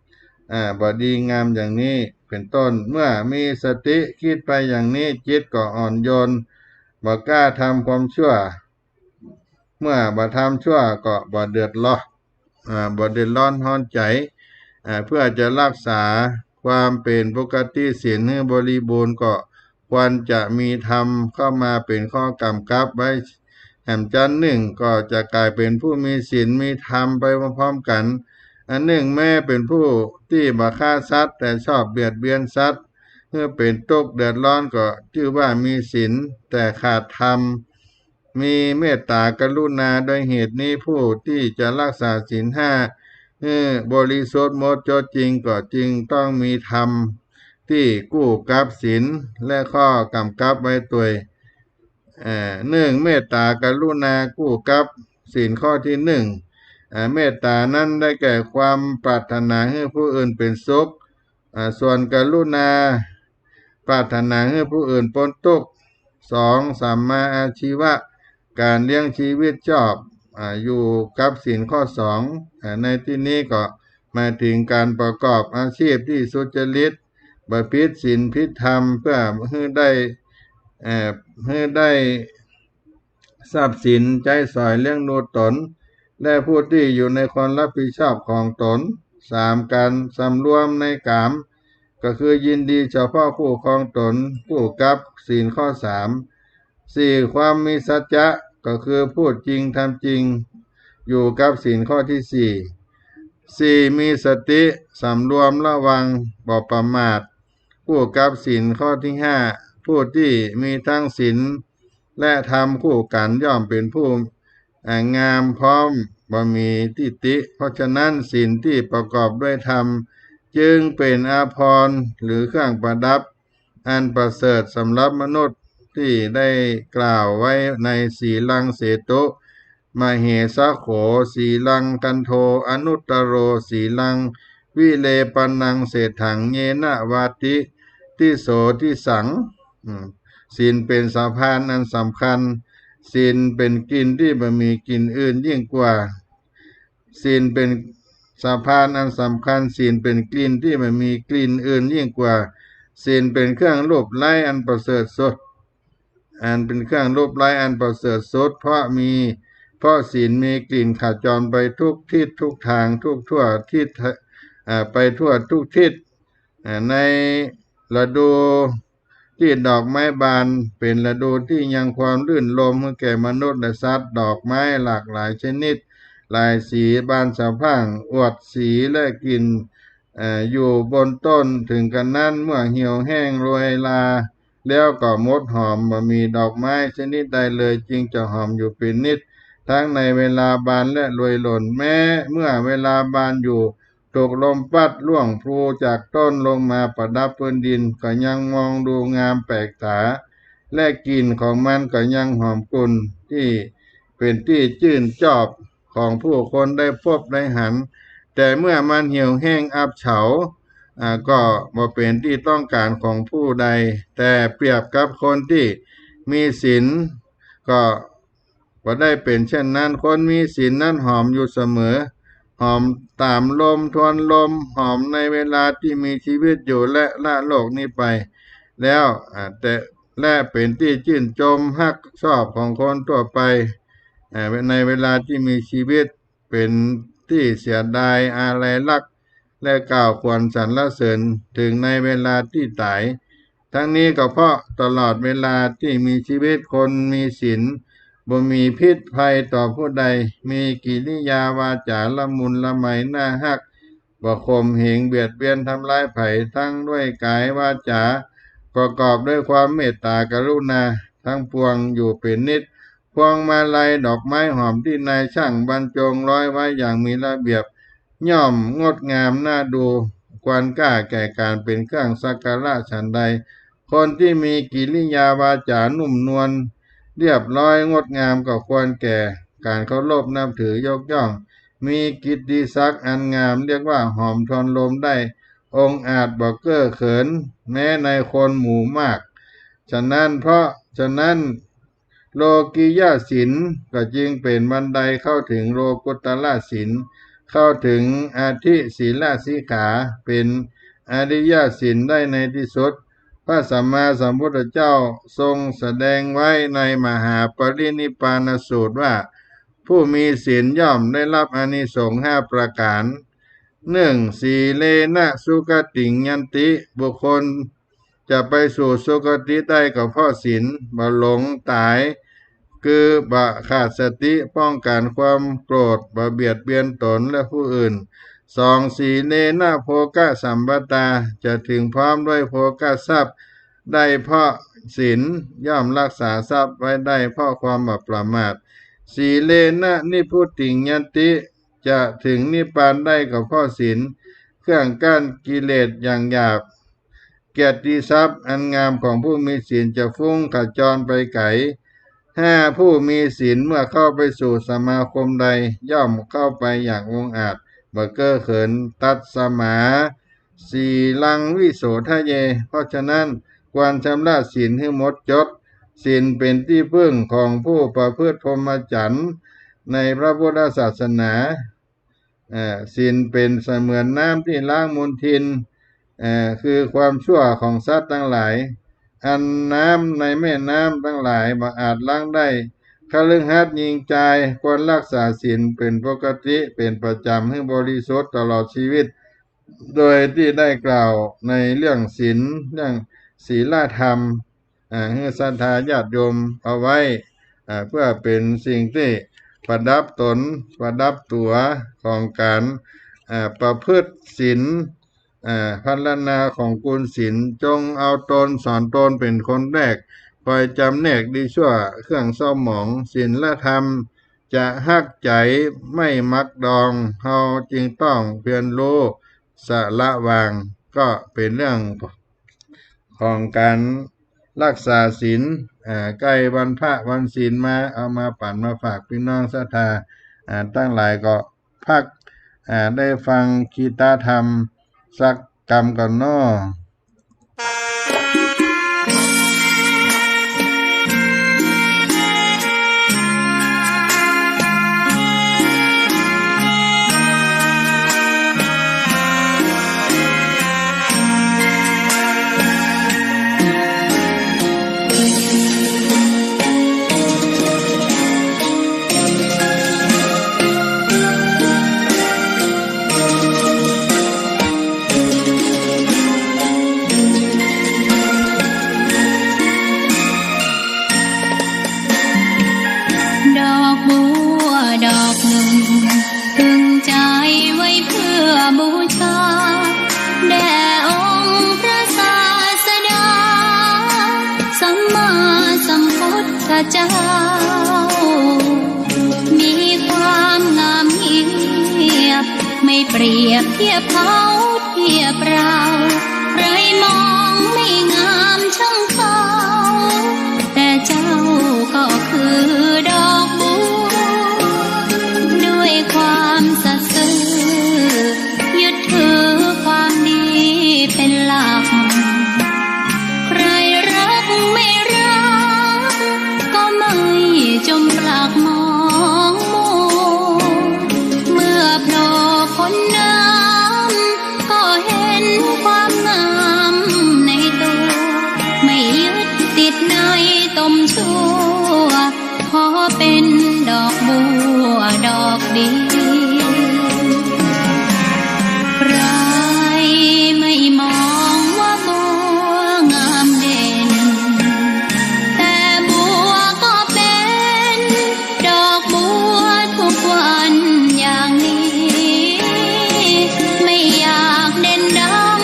บ่ดีงามอย่างนี้เป็นต้นเมื่อมีสติคิดไปอย่างนี้จิตก็อ่อนโยนบ่กล้าทำความชั่วเมื่อบ่ทำชั่วก็บ่เดือดร้อนร้อนใจเพื่อจะรักษาค ความเป็นปกติศีลให้บริบูรณ์ก็ควรจะมีธรรมเข้ามาเป็นข้อกำกับไว้แห่มจันหนึ่งก็จะกลายเป็นผู้มีศีลมีธรรมไปพร้อมๆกันอันหนึ่งแม้เป็นผู้ที่บ่ฆ่าสัตว์แต่ชอบเบียดเบียนสัตว์เมื่อเป็นทุกข์เดือดร้อนก็ชื่อว่ามีศีลแต่ขาดธรรมมีเมตตากรุณาโดยเหตุนี้ผู้ที่จะรักษาศีลห้าบริสุทธิ์หมดจดจริงก็จึงต้องมีธรรมที่กู้กับศีลและข้อกำกับไว้ตัวหนึ่งเมตตากรุณากู้กับศีลข้อที่หนึ่งเมตตานั้นได้แก่ความปรารถนาให้ผู้อื่นเป็นสุขส่วนกรุณาปรารถนาให้ผู้อื่นพ้นทุกข์สองสัมมาอาชีวะการเลี้ยงชีวิตชอบอยู่กับศีลข้อสองในที่นี้ก็หมายถึงการประกอบอาชีพที่สุจริตประพฤติศีลพิธรรมเพื่อให้ได้ทรัพย์สินใจสอยเลี้ยงดูตนและผู้ที่อยู่ในความรับผิดชอบของตนสามการสำรวมในกามก็คือยินดีเฉพาะผู้ครองตนผู้กับศีลข้อสามสี่ความมีสัจจะก็คือพูดจริงทำจริงอยู่กับศีลข้อที่สี่มีสติสำรวมระวังบ่ประมาทผู้กับศีลข้อที่ห้าผู้ที่มีทั้งศีลและธรรมคู่กันย่อมเป็นผู้งามพร้อมบ่มีทิฏฐิเพราะฉะนั้นศีลที่ประกอบด้วยธรรมจึงเป็นอาภรณ์หรือเครื่องประดับอันประเสริฐสำหรับมนุษย์ที่ได้กล่าวไว้ในสีลังเสตุมเหสะโขสีลังกันโทอนุตตโรสีลังวิเลปนังเศรษฐังเยนะวาติทิโสทิสังศีลเป็นสะพานอันสำคัญศีลเป็นกินที่บ่มีกินอื่นยิ่งกว่าศีลเป็นสะพานอันสำคัญศีลเป็นกลิ่นที่ไม่มีกลิ่นอื่นยิ่งกว่าศีลเป็นเครื่องรูปไล้อันประเสริฐสุดอันเป็นเครื่องรูปไล้อันประเสริฐสุดเพราะศีลมีกลิ่นขจรไปทุกทิศทุกทางทุกทั่วทิศไปทั่วทุกทิศในฤดูที่ดอกไม้บานเป็นฤดูที่ยังความรื่นรมให้แก่มนุษย์และสัตว์ดอกไม้หลากหลายชนิดหลายสีบานสะพรั่งอวดสีและกลิ่นอยู่บนต้นถึงกันนั้นเมื่อเหี่ยวแห้งโรยลาแล้วก็หมดหอมบ่มีดอกไม้ชนิดใดเลยจึงจะหอมอยู่เป็นนิดทั้งในเวลาบานและโรยหล่นแม้เมื่อเวลาบานอยู่ถูกลมพัดล่วงพลูจากต้นลงมาประดับพื้นดินก็ยังมองดูงามแปลกตาและกลิ่นของมันก็ยังหอมกลุ่นที่เป็นที่ชื่นชอบของผู้คนได้พบได้หันแต่เมื่อมันเหี่ยวแห้งอับเฉาก็บ่เป็นที่ต้องการของผู้ใดแต่เปรียบกับคนที่มีศีลก็บ่ได้เป็นเช่นนั้นคนมีศีลนั้นหอมอยู่เสมอหอมตามลมทวนลมหอมในเวลาที่มีชีวิตอยู่และละโลกนี้ไปแล้วและเป็นที่ชื่นชมฮักชอบของคนทั่วไปในเวลาที่มีชีวิตเป็นที่เสียดายอาลัยรักและกล่าวควรสรรเสริญถึงในเวลาที่ตายทั้งนี้ก็เพราะตลอดเวลาที่มีชีวิตคนมีศีลบ่มีพิษภัยต่อผู้ใดมีกิริยาวาจาละมุนละไมน่าฮักบ่ข่มเหงเบียดเบียนทำลายไผ่ทั้งด้วยกายวาจาประกอบด้วยความเมตตากรุณาทั้งปวงอยู่เป็นนิดพวงมาลัยดอกไม้หอมที่นายช่างบรรจงร้อยไว้อย่างมีระเบียบย่อมงดงามน่าดูควรกล้าแก่การเป็นเครื่องสักการะฉันใดคนที่มีกิริยาวาจานุ่มนวลเรียบร้อยงดงามก็ควรแก่การเคารพนับถือยกย่องมีกิตติศักดิ์อันงามเรียกว่าหอมทนลมได้องอาจบ่เก้อเขินแม้ในคนหมู่มากฉะนั้นโลกิยศีลก็จึงเป็นบันไดเข้าถึงโลกุตตรศีลเข้าถึงอาทิศีลสิกขาเป็นอริยศีลได้ในที่สุดพระสัมมาสัมพุทธเจ้าทรงแสดงไว้ในมหาปรินิพพานสูตรว่าผู้มีศีลย่อมได้รับอานิสงส์5ประการ สีเลนะสุกติงยันติบุคคลจะไปสู่สุคติได้ก็เพราะศีลบ่หลงตายคือบะขาดสติป้องกันความโกรธบ่เบียดเบียนตนและผู้อื่นสีเลนะโภคสัมปตาจะถึงพร้อมด้วยโภคทรัพย์ได้เพราะศีลย่อมรักษาทรัพย์ไว้ได้เพราะความบ่ประมาทสีเลนะนิพุติงยันติจะถึงนิพพานได้ก็เพราะศีลเครื่องกั้นกิเลสอย่างหยาบเกียรติทรัพย์อันงามของผู้มีศีลจะฟุ้งขจรไปไกลผู้มีศีลเมื่อเข้าไปสู่สมาคมใดย่อมเข้าไปอย่างองอาจบ่เก้อเขินตัดสมาสีลังวิโสทะเยเพราะฉะนั้นควรชำระศีลให้หมดจดศีลเป็นที่พึ่งของผู้ประพฤติพรหมจรรย์ในพระพุทธศาสนาศีลเป็นเสมือนน้ำที่ล้างมลทินคือความชั่วของสัตว์ทั้งหลายอันน้ำในแม่น้ำทั้งหลายบ่อาจล้างได้คฤหัสถ์หญิงชายควรรักษาศีลเป็นปกติเป็นประจำให้บริสุทธิ์ตลอดชีวิตโดยที่ได้กล่าวในเรื่องศีลเรื่องศีลธรรมให้ศรัทธาญาติโยมเอาไว้เพื่อเป็นสิ่งที่ประดับตนประดับตัวของการประพฤติศีลพัฒนาของกุลศีลจงเอาตนสอนตนเป็นคนแรกคอยจำแนกดีชั่วเครื่องเศร้าหมองศีลและธรรมจะฮักใจไม่มักดองเฮาจึงต้องเพียรรู้สละวางก็เป็นเรื่องของการรักษาศีลใกล้วันพระวันศีลมาเอามาปั่นมาฝากพี่น้องศรัทธาตั้งหลายก็พักได้ฟังคีตาธรรมสักกรรมก่อนน้อดอกบัวดอกหนึ่งพึงใจไว้เพื่อบูชาแด่องค์พระศาสดาสัมมาสัมพุทธเจ้ามีความงามเงียบไม่เปรียบเทียบเขาเทียบเราใครมองไม่งามช่างเขาแต่เจ้าก็คือดอกบัวด้วยความสัตย์ซื่อยึดถือความดีเป็นหลักใครรักไม่รักก็ไม่จมปลักมองมัวเมื่อโผล่พ้นน้ำก็เห็นความงามในตัวไม่ยึดติดในตมชั่วขอเป็นดอกบัวดอกเดียวใครไม่มองว่าบัวงามเด่นแต่บัวก็เป็นดอกบัวทุกวันอย่างนี้ไม่อยากเด่นดัง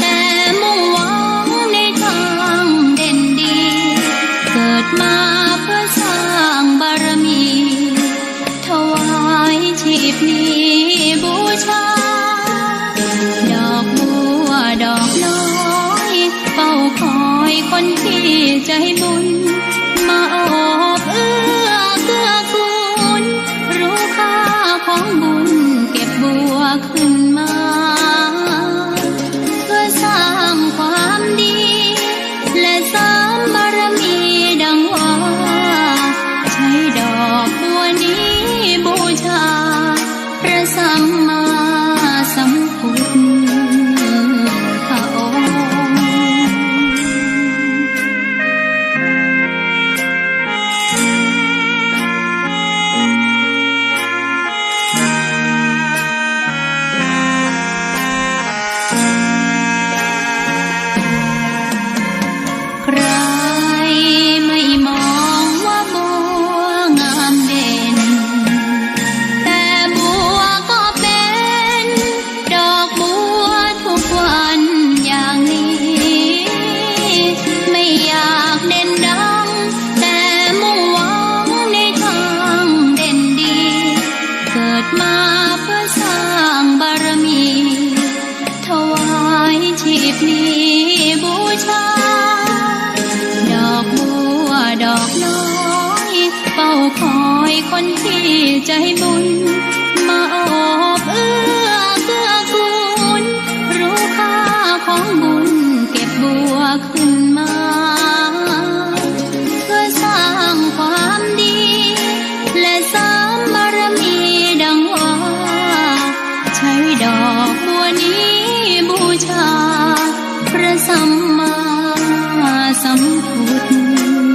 แต่มุ่งหวังในทางเด่นดีเกิดมาเพื่อสร้างบารมีถวายชีพนี้บูชาดอกบัวดอกน้อยเฝ้าคอยคนที่ใจบุญมาโอบเอื้อเกื้อกูลรู้ค่าของบุญเก็บบัวขึ้นมาเพื่อสร้างความดีและสร้างบารมีดังว่าใช้ดอกบัวนี้บูชาพระสัมมาสัมพุทธองค์ ข ดมาเพื่อสร้างบารมี ถวายชีพนี้บูชา ดอกบัวดอกน้อยเฝ้าคอยคนที่ใจบุญ มาโอบเอื้อเกื้อกูล รู้ค่าของบุญเก็บบัวขึ้นมา เพื่อสร้างความดี และสร้างบารมีดังว่า ใช้ดอกบัวนี้บูชา พระสัมมาสัมพุทธองค์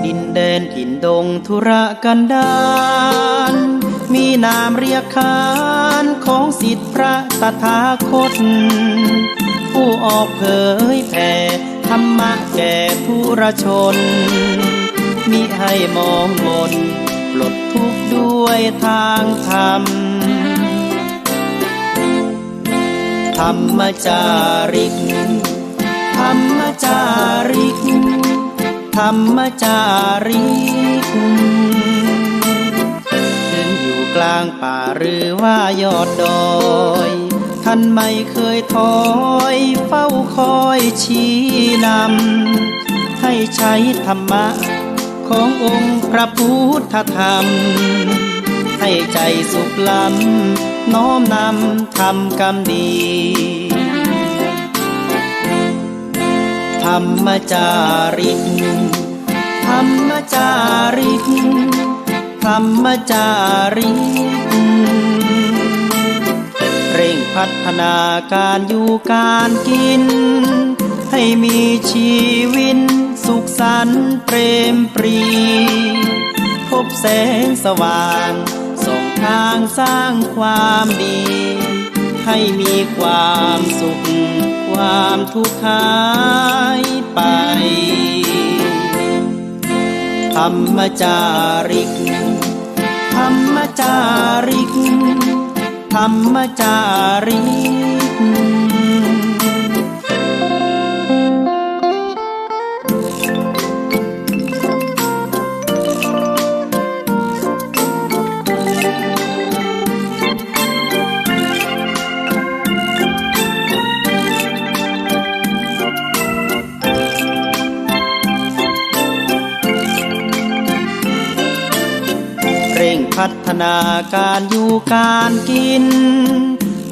ดินแดนถิ่นดงธุรกันดารมีนามเรียกขานของสิทธิพระตถาคต ผู้ออกเผยแผ่ธรรมะแก่ผู้รชน มิให้มองมนปลดทุกข์ด้วยทางธรรม ธรรมจาริก ธรรมจาริก ธรรมจาริก ถึงอยู่กลางป่าหรือว่ายอดดอย ท่านไม่เคยถอยเฝ้าคอยชี้นำ ให้ใช้ธรรมะขององค์พระพุทธธรรม ให้ใจสุขล้ำน้อมนำทำกรรมดี ธรรมจาริก ธรรมจาริก ธรรมจาริก เร่งพัฒนาการอยู่การกิน ให้มีชีวิตสุขสันต์เปรมปรี พบแสงสว่างส่องทางสร้างความดี ให้มีความสุขความทุกข์หายไป ธรรมจาริก ธรรมจาริก ธรรมจาริก เร่งพัฒนาการอยู่การกิน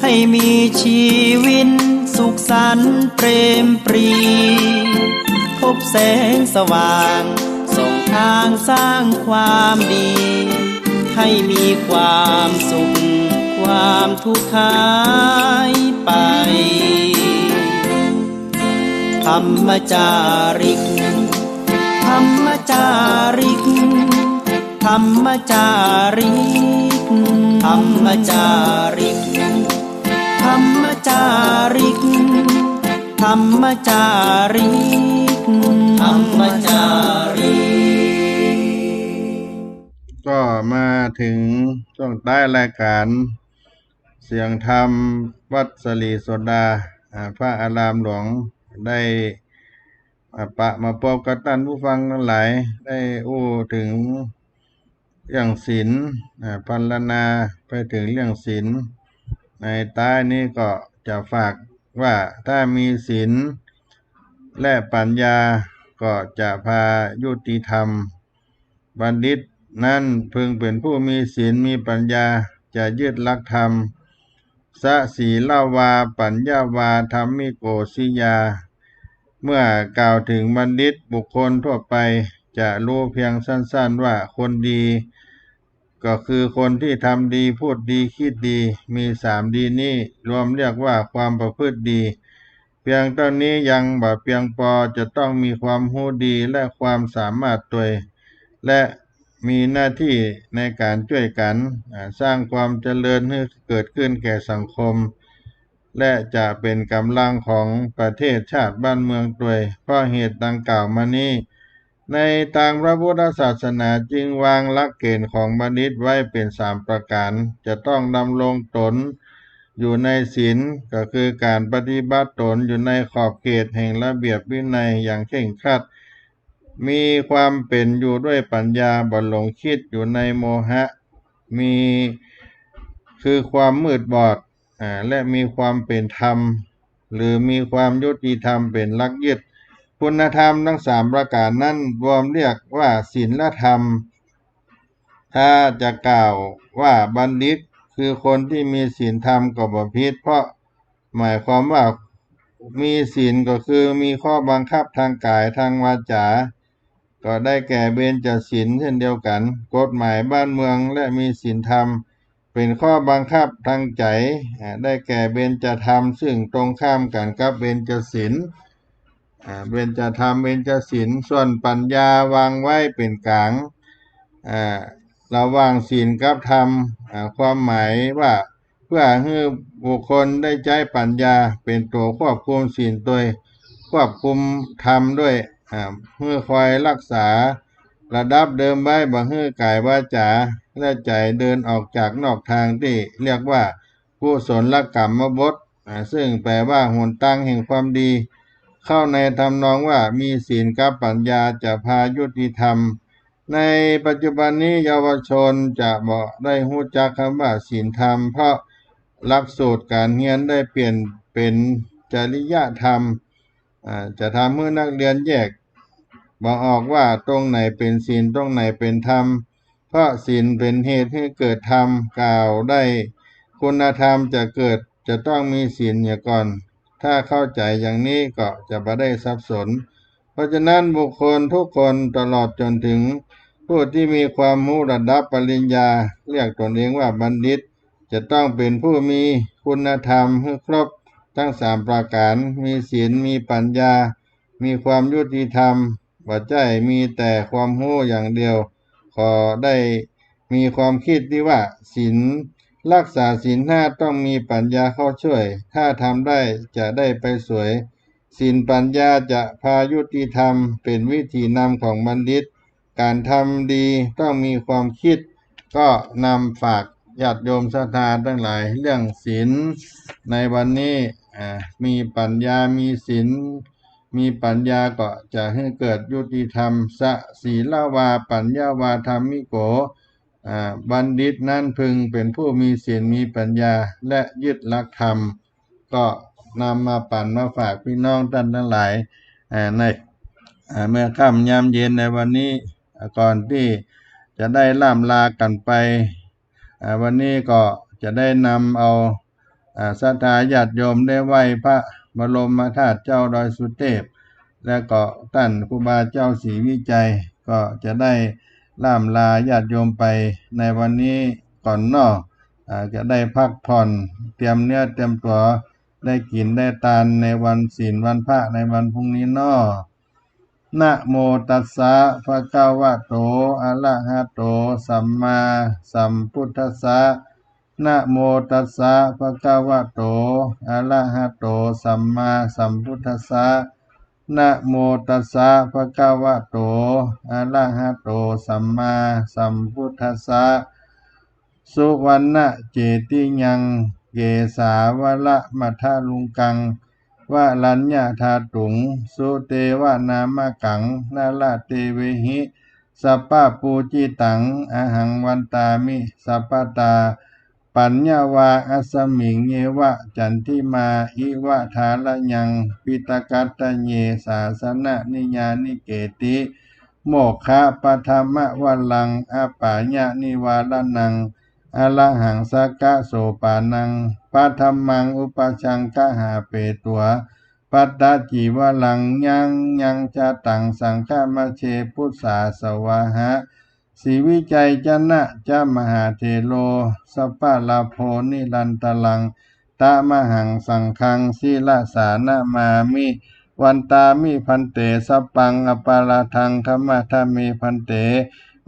ให้มีชีวิตสุขสันต์เปรมปรี พบแสงสว่างส่องทางสร้างความดี ให้มีความสุขความทุกข์หายไป ธรรมจาริก ธรรมจาริก ธรรมจาริก ธรรมจาริก ธรรมจาริก ธรรมจาริก ธรรมจาริก ก็มาถึงช่วงท้ายรายการเสียงธรรมวัดสลีโสดาพระอารามหลวงได้มาพบกับท่านผู้ฟังทั้งหลายได้อู้ถึงเรื่องศีลพรรณนาไปถึงเรื่องศีลในท้ายนี้ก็จะฝากว่าถ้ามีศีลและปัญญาก็จะพายุติธรรมบัณฑิตนั้นพึงเป็นผู้มีศีลมีปัญญาจะยึดหลักธรรมสะศีลาวาปัญญาวาธัมมิโกสิยา เมื่อกล่าวถึงบัณฑิตบุคคลทั่วไปจะรู้เพียงสั้นๆว่าคนดีก็คือคนที่ทำดีพูดดีคิดดีมี3 ดีนี้รวมเรียกว่าความประพฤติดีเพียงเท่านี้ยังบ่เพียงพอจะต้องมีความรู้ดีและความสามารถตัวและมีหน้าที่ในการช่วยกันสร้างความเจริญให้เกิดขึ้นแก่สังคม และจะเป็นกำลังของประเทศชาติบ้านเมืองด้วยเพราะเหตุดังกล่าวมานี้ในทางพระพุทธศาสนาจึงวางหลักเกณฑ์ของบัณฑิตไว้เป็น3ประการจะต้องดำรงตนอยู่ในศีลก็คือการปฏิบัติตนอยู่ในขอบเขตแห่งระเบียบวินัยอย่างเคร่งครัดมีความเป็นอยู่ด้วยปัญญาบ่หลงคิดอยู่ในโมหะมีคือความมืดบอดและมีความเป็นธรรมหรือมีความยุติธรรมเป็นหลักยึดคุณธรรมทั้ง3ประการนั้นรวมเรียกว่าศีลธรรมถ้าจะกล่าวว่าบัณฑิตคือคนที่มีศีลธรรมก็บ่ผิดเพราะหมายความว่ามีศีลก็คือมีข้อบังคับทางกายทางวาจาก็ได้แก่เบญจศีลเช่นเดียวกันกฎหมายบ้านเมืองและมีศีลธรรมเป็นข้อบังคับทางใจได้แก่เบญจธรรมซึ่งตรงข้ามกันกับเบญจศีลเบญจธรรมเบญจศีลส่วนปัญญาวางไว้เป็นกลางระหว่างศีลกับธรรมความหมายว่าเพื่อให้บุคคลได้ใช้ปัญญาเป็นตัวควบคุมศีลตัวควบคุมธรรมด้วยเพื่อคอยรักษาระดับเดิมไว้บ่ให้กายวาจาและใจเดินออกจากนอกทางที่เรียกว่ากุศลกรรมบทซึ่งแปลว่าหนทางแห่งความดีเข้าในทำนองว่ามีศีลกับปัญญาจะพายุติธรรมในปัจจุบันนี้เยาวชนจะบ่ได้รู้จักคำว่าศีลธรรมเพราะหลักสูตรการเรียนได้เปลี่ยนเป็นจริยธรรมจะทำให้นักเรียนแยกบอกออกว่าตรงไหนเป็นศีลตรงไหนเป็นธรรมเพราะศีลเป็นเหตุให้เกิดธรรมกล่าวได้คุณธรรมจะเกิดจะต้องมีศีลอย่าก่อนถ้าเข้าใจอย่างนี้ก็จะไม่ได้สับสนเพราะฉะนั้นบุคคลทุกคนตลอดจนถึงผู้ที่มีความรู้ระดับปริญญาเรียกตนเองว่าบัณฑิตจะต้องเป็นผู้มีคุณธรรมให้ครบทั้ง3ประการมีศีลมีปัญญามีความยุติธรรมบ่ใช่มีแต่ความรู้อย่างเดียวขอได้มีความคิดที่ว่าศีลรักษาศีล5ต้องมีปัญญาเข้าช่วยถ้าทำได้จะได้ไปสวยศีลปัญญาจะพายุติธรรมเป็นวิธีนำของบัณฑิตการทำดีต้องมีความคิดก็นำฝากญาติโยมศรัทธาทั้งหลายเรื่องศีลในวันนี้มีปัญญามีศีลมีปัญญาก็จะให้เกิดยุติธรรมสะศีลวาปัญญาวาธรรมิโกบัณฑิตนั้นพึงเป็นผู้มีศีลมีปัญญาและยึดหลักธรรมก็นำมาปั่นมาฝากพี่น้องท่านทั้งหลายในเมื่อค่ำยามเย็นในวันนี้ก่อนที่จะได้ล่ำลากันไปวันนี้ก็จะได้นำเอาศรัทธาญาติโยมได้ไหว้พระบรมธาตุเจ้าดอยสุเทพและก็ท่านครูบาเจ้าศรีวิจัยก็จะได้ล่ำลาญาติโยมไปในวันนี้ก่อนนอกจะได้พักผ่อนเตรียมเนื้อเตรียมตัวได้กินได้ทานในวันศีลวันพระในวันพรุ่งนี้นอนะโมตัสสะภะคะวะโตอะระหะโตสัมมาสัมพุทธัสสะนะโมตัสสะภะคะวะโตอะระหะโตสัมมาสัมพุทธัสสะนะโมตัสสะภะคะวะโตอะระหะโตสัมมาสัมพุทธัสสะสุวรรณเจติยังเกสาวละมัทธลุงกังวะลัญญาธาตุงสุเตวะนามกังนาลาเตเวหิสัพพะปูจิตังอหังวันตามิสัพพตาปัญญาวาอัสมิงเยวะจันทิมาอิวะทาละยังปิตกัตตะเยสาสนะนิยานิเกติโมฆะปะธรรมวัลลังอาปายะนิวาลนังอระหังสักกะโสปานังปัทมังอุปชังกะหาเปตัวปัตตจีวลังยังจะตังสังฆมะเชพุทธาสวะหะสีวิจัยจนะจะมหาเทโลสัพพะลาโพนิรันตลังตะมหังสังฆังศีลสานะมามิวันตามิพันเตสัพพังอปาราทังขมะทะเมพันเต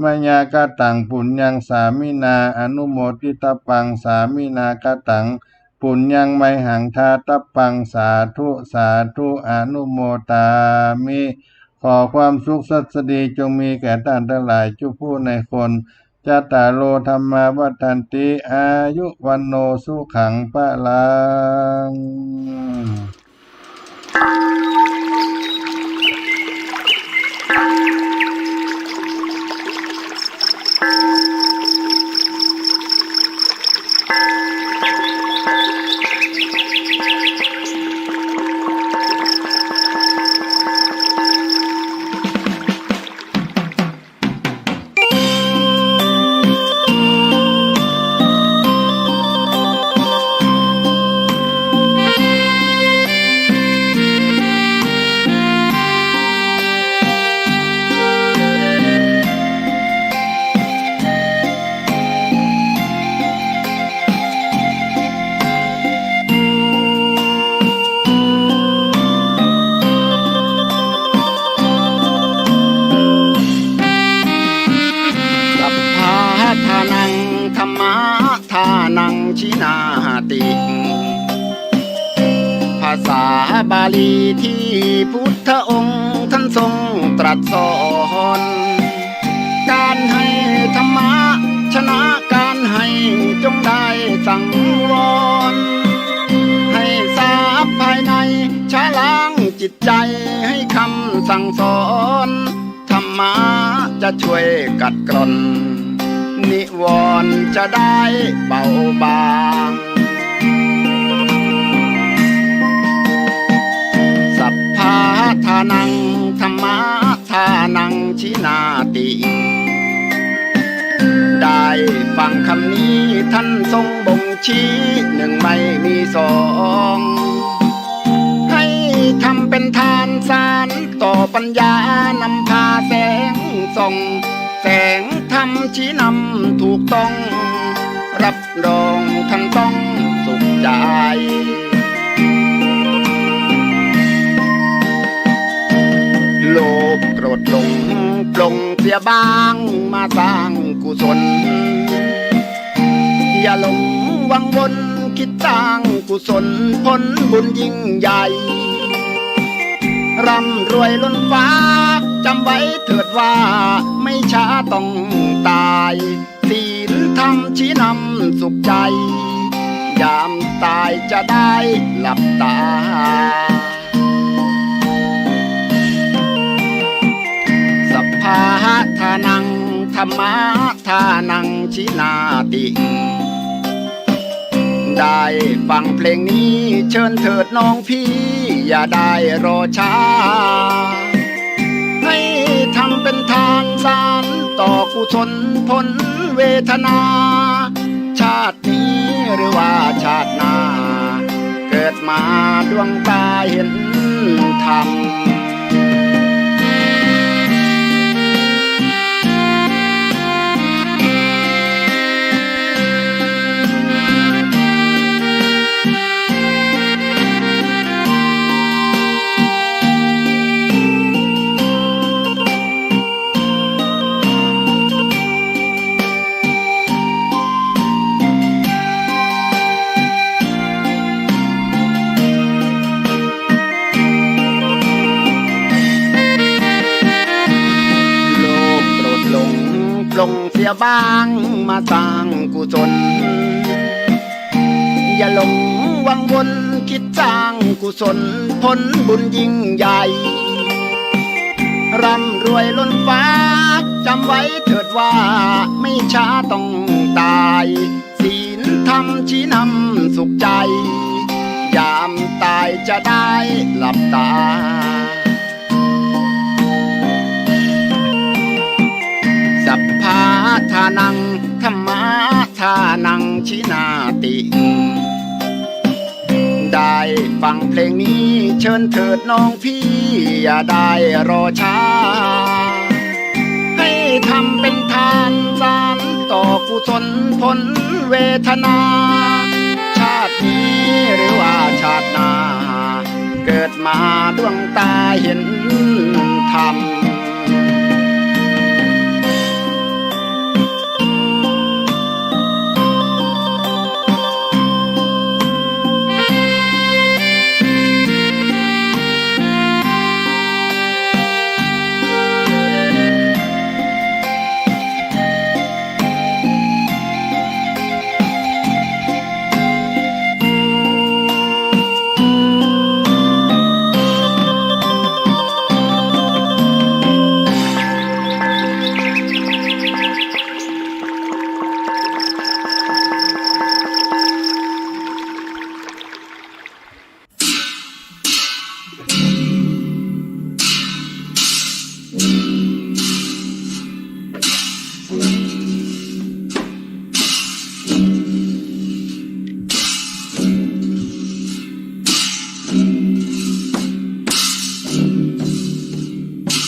มายากตังปุญญังสามินาอนุโมทิตปังสามินากตังปุ ปุญญังไมหังทาตปังสาธุสาธุอนุโมตามิขอความสุขสัสดีจงมีแก่ท่านทั้งหลายจุผู้ในคนจัตตาโลธรรมาวัฏันติอายุวันโนสุขังพลังทานังธรรมะทานังชินาติภาษาบาลีที่พุทธองค์ท่านทรงตรัสสอนการให้ธรรมะชนะการให้จงได้สังวรให้ทราบภายในชะล้างจิตใจให้คำสั่งสอนธรรมะจะช่วยกัดกร่อนนิวรณ์จะได้เบาบางสัพพะทานังธรรมะทานังชินาติได้ฟังคำนี้ท่านทรงบ่งชี้หนึ่งไม่มีสองให้ทำเป็นทานสารต่อปัญญานำพาแสงส่องแสงธรรมชี้นำถูกต้องรับรองท่านต้องสุขใจโลภโกรธหลงปลงเสียบ้างมาสร้างกุศลอย่าหลงวังวนคิดสร้างกุศลผลบุญยิ่งใหญ่ร่ำรวยล้นฟ้าจำไว้เถิดว่าไม่ช้าต้องตายศีลธรรมชี้นำสุขใจยามตายจะได้หลับตาสัพพะทานังธรรมะทานังชินาติได้ฟังเพลงนี้เชิญเถิดน้องพี่อย่าได้รอช้าให้ทำเป็นทานสารต่อกุศลผลเวทนาชาตินี้หรือว่าชาติหน้าเกิดมาดวงตาเห็นธรรมปลงเสียบ้างมาสร้างกุศลอย่าหลงวังวนคิดสร้างกุศลผลบุญยิ่งใหญ่ร่ำรวยล้นฟ้าจำไว้เถิดว่าไม่ช้าต้องตายศีลธรรมชี้นำสุขใจยามตายจะได้หลับตาสัพพะทานังธรรมะทานังชินาติได้ฟังเพลงนี้เชิญเถิดน้องพี่อย่าได้รอช้าให้ทำเป็นทานสารต่อกุศลผลเวทนาชาตินี้หรือว่าชาติหน้าเกิดมาดวงตาเห็นธรรม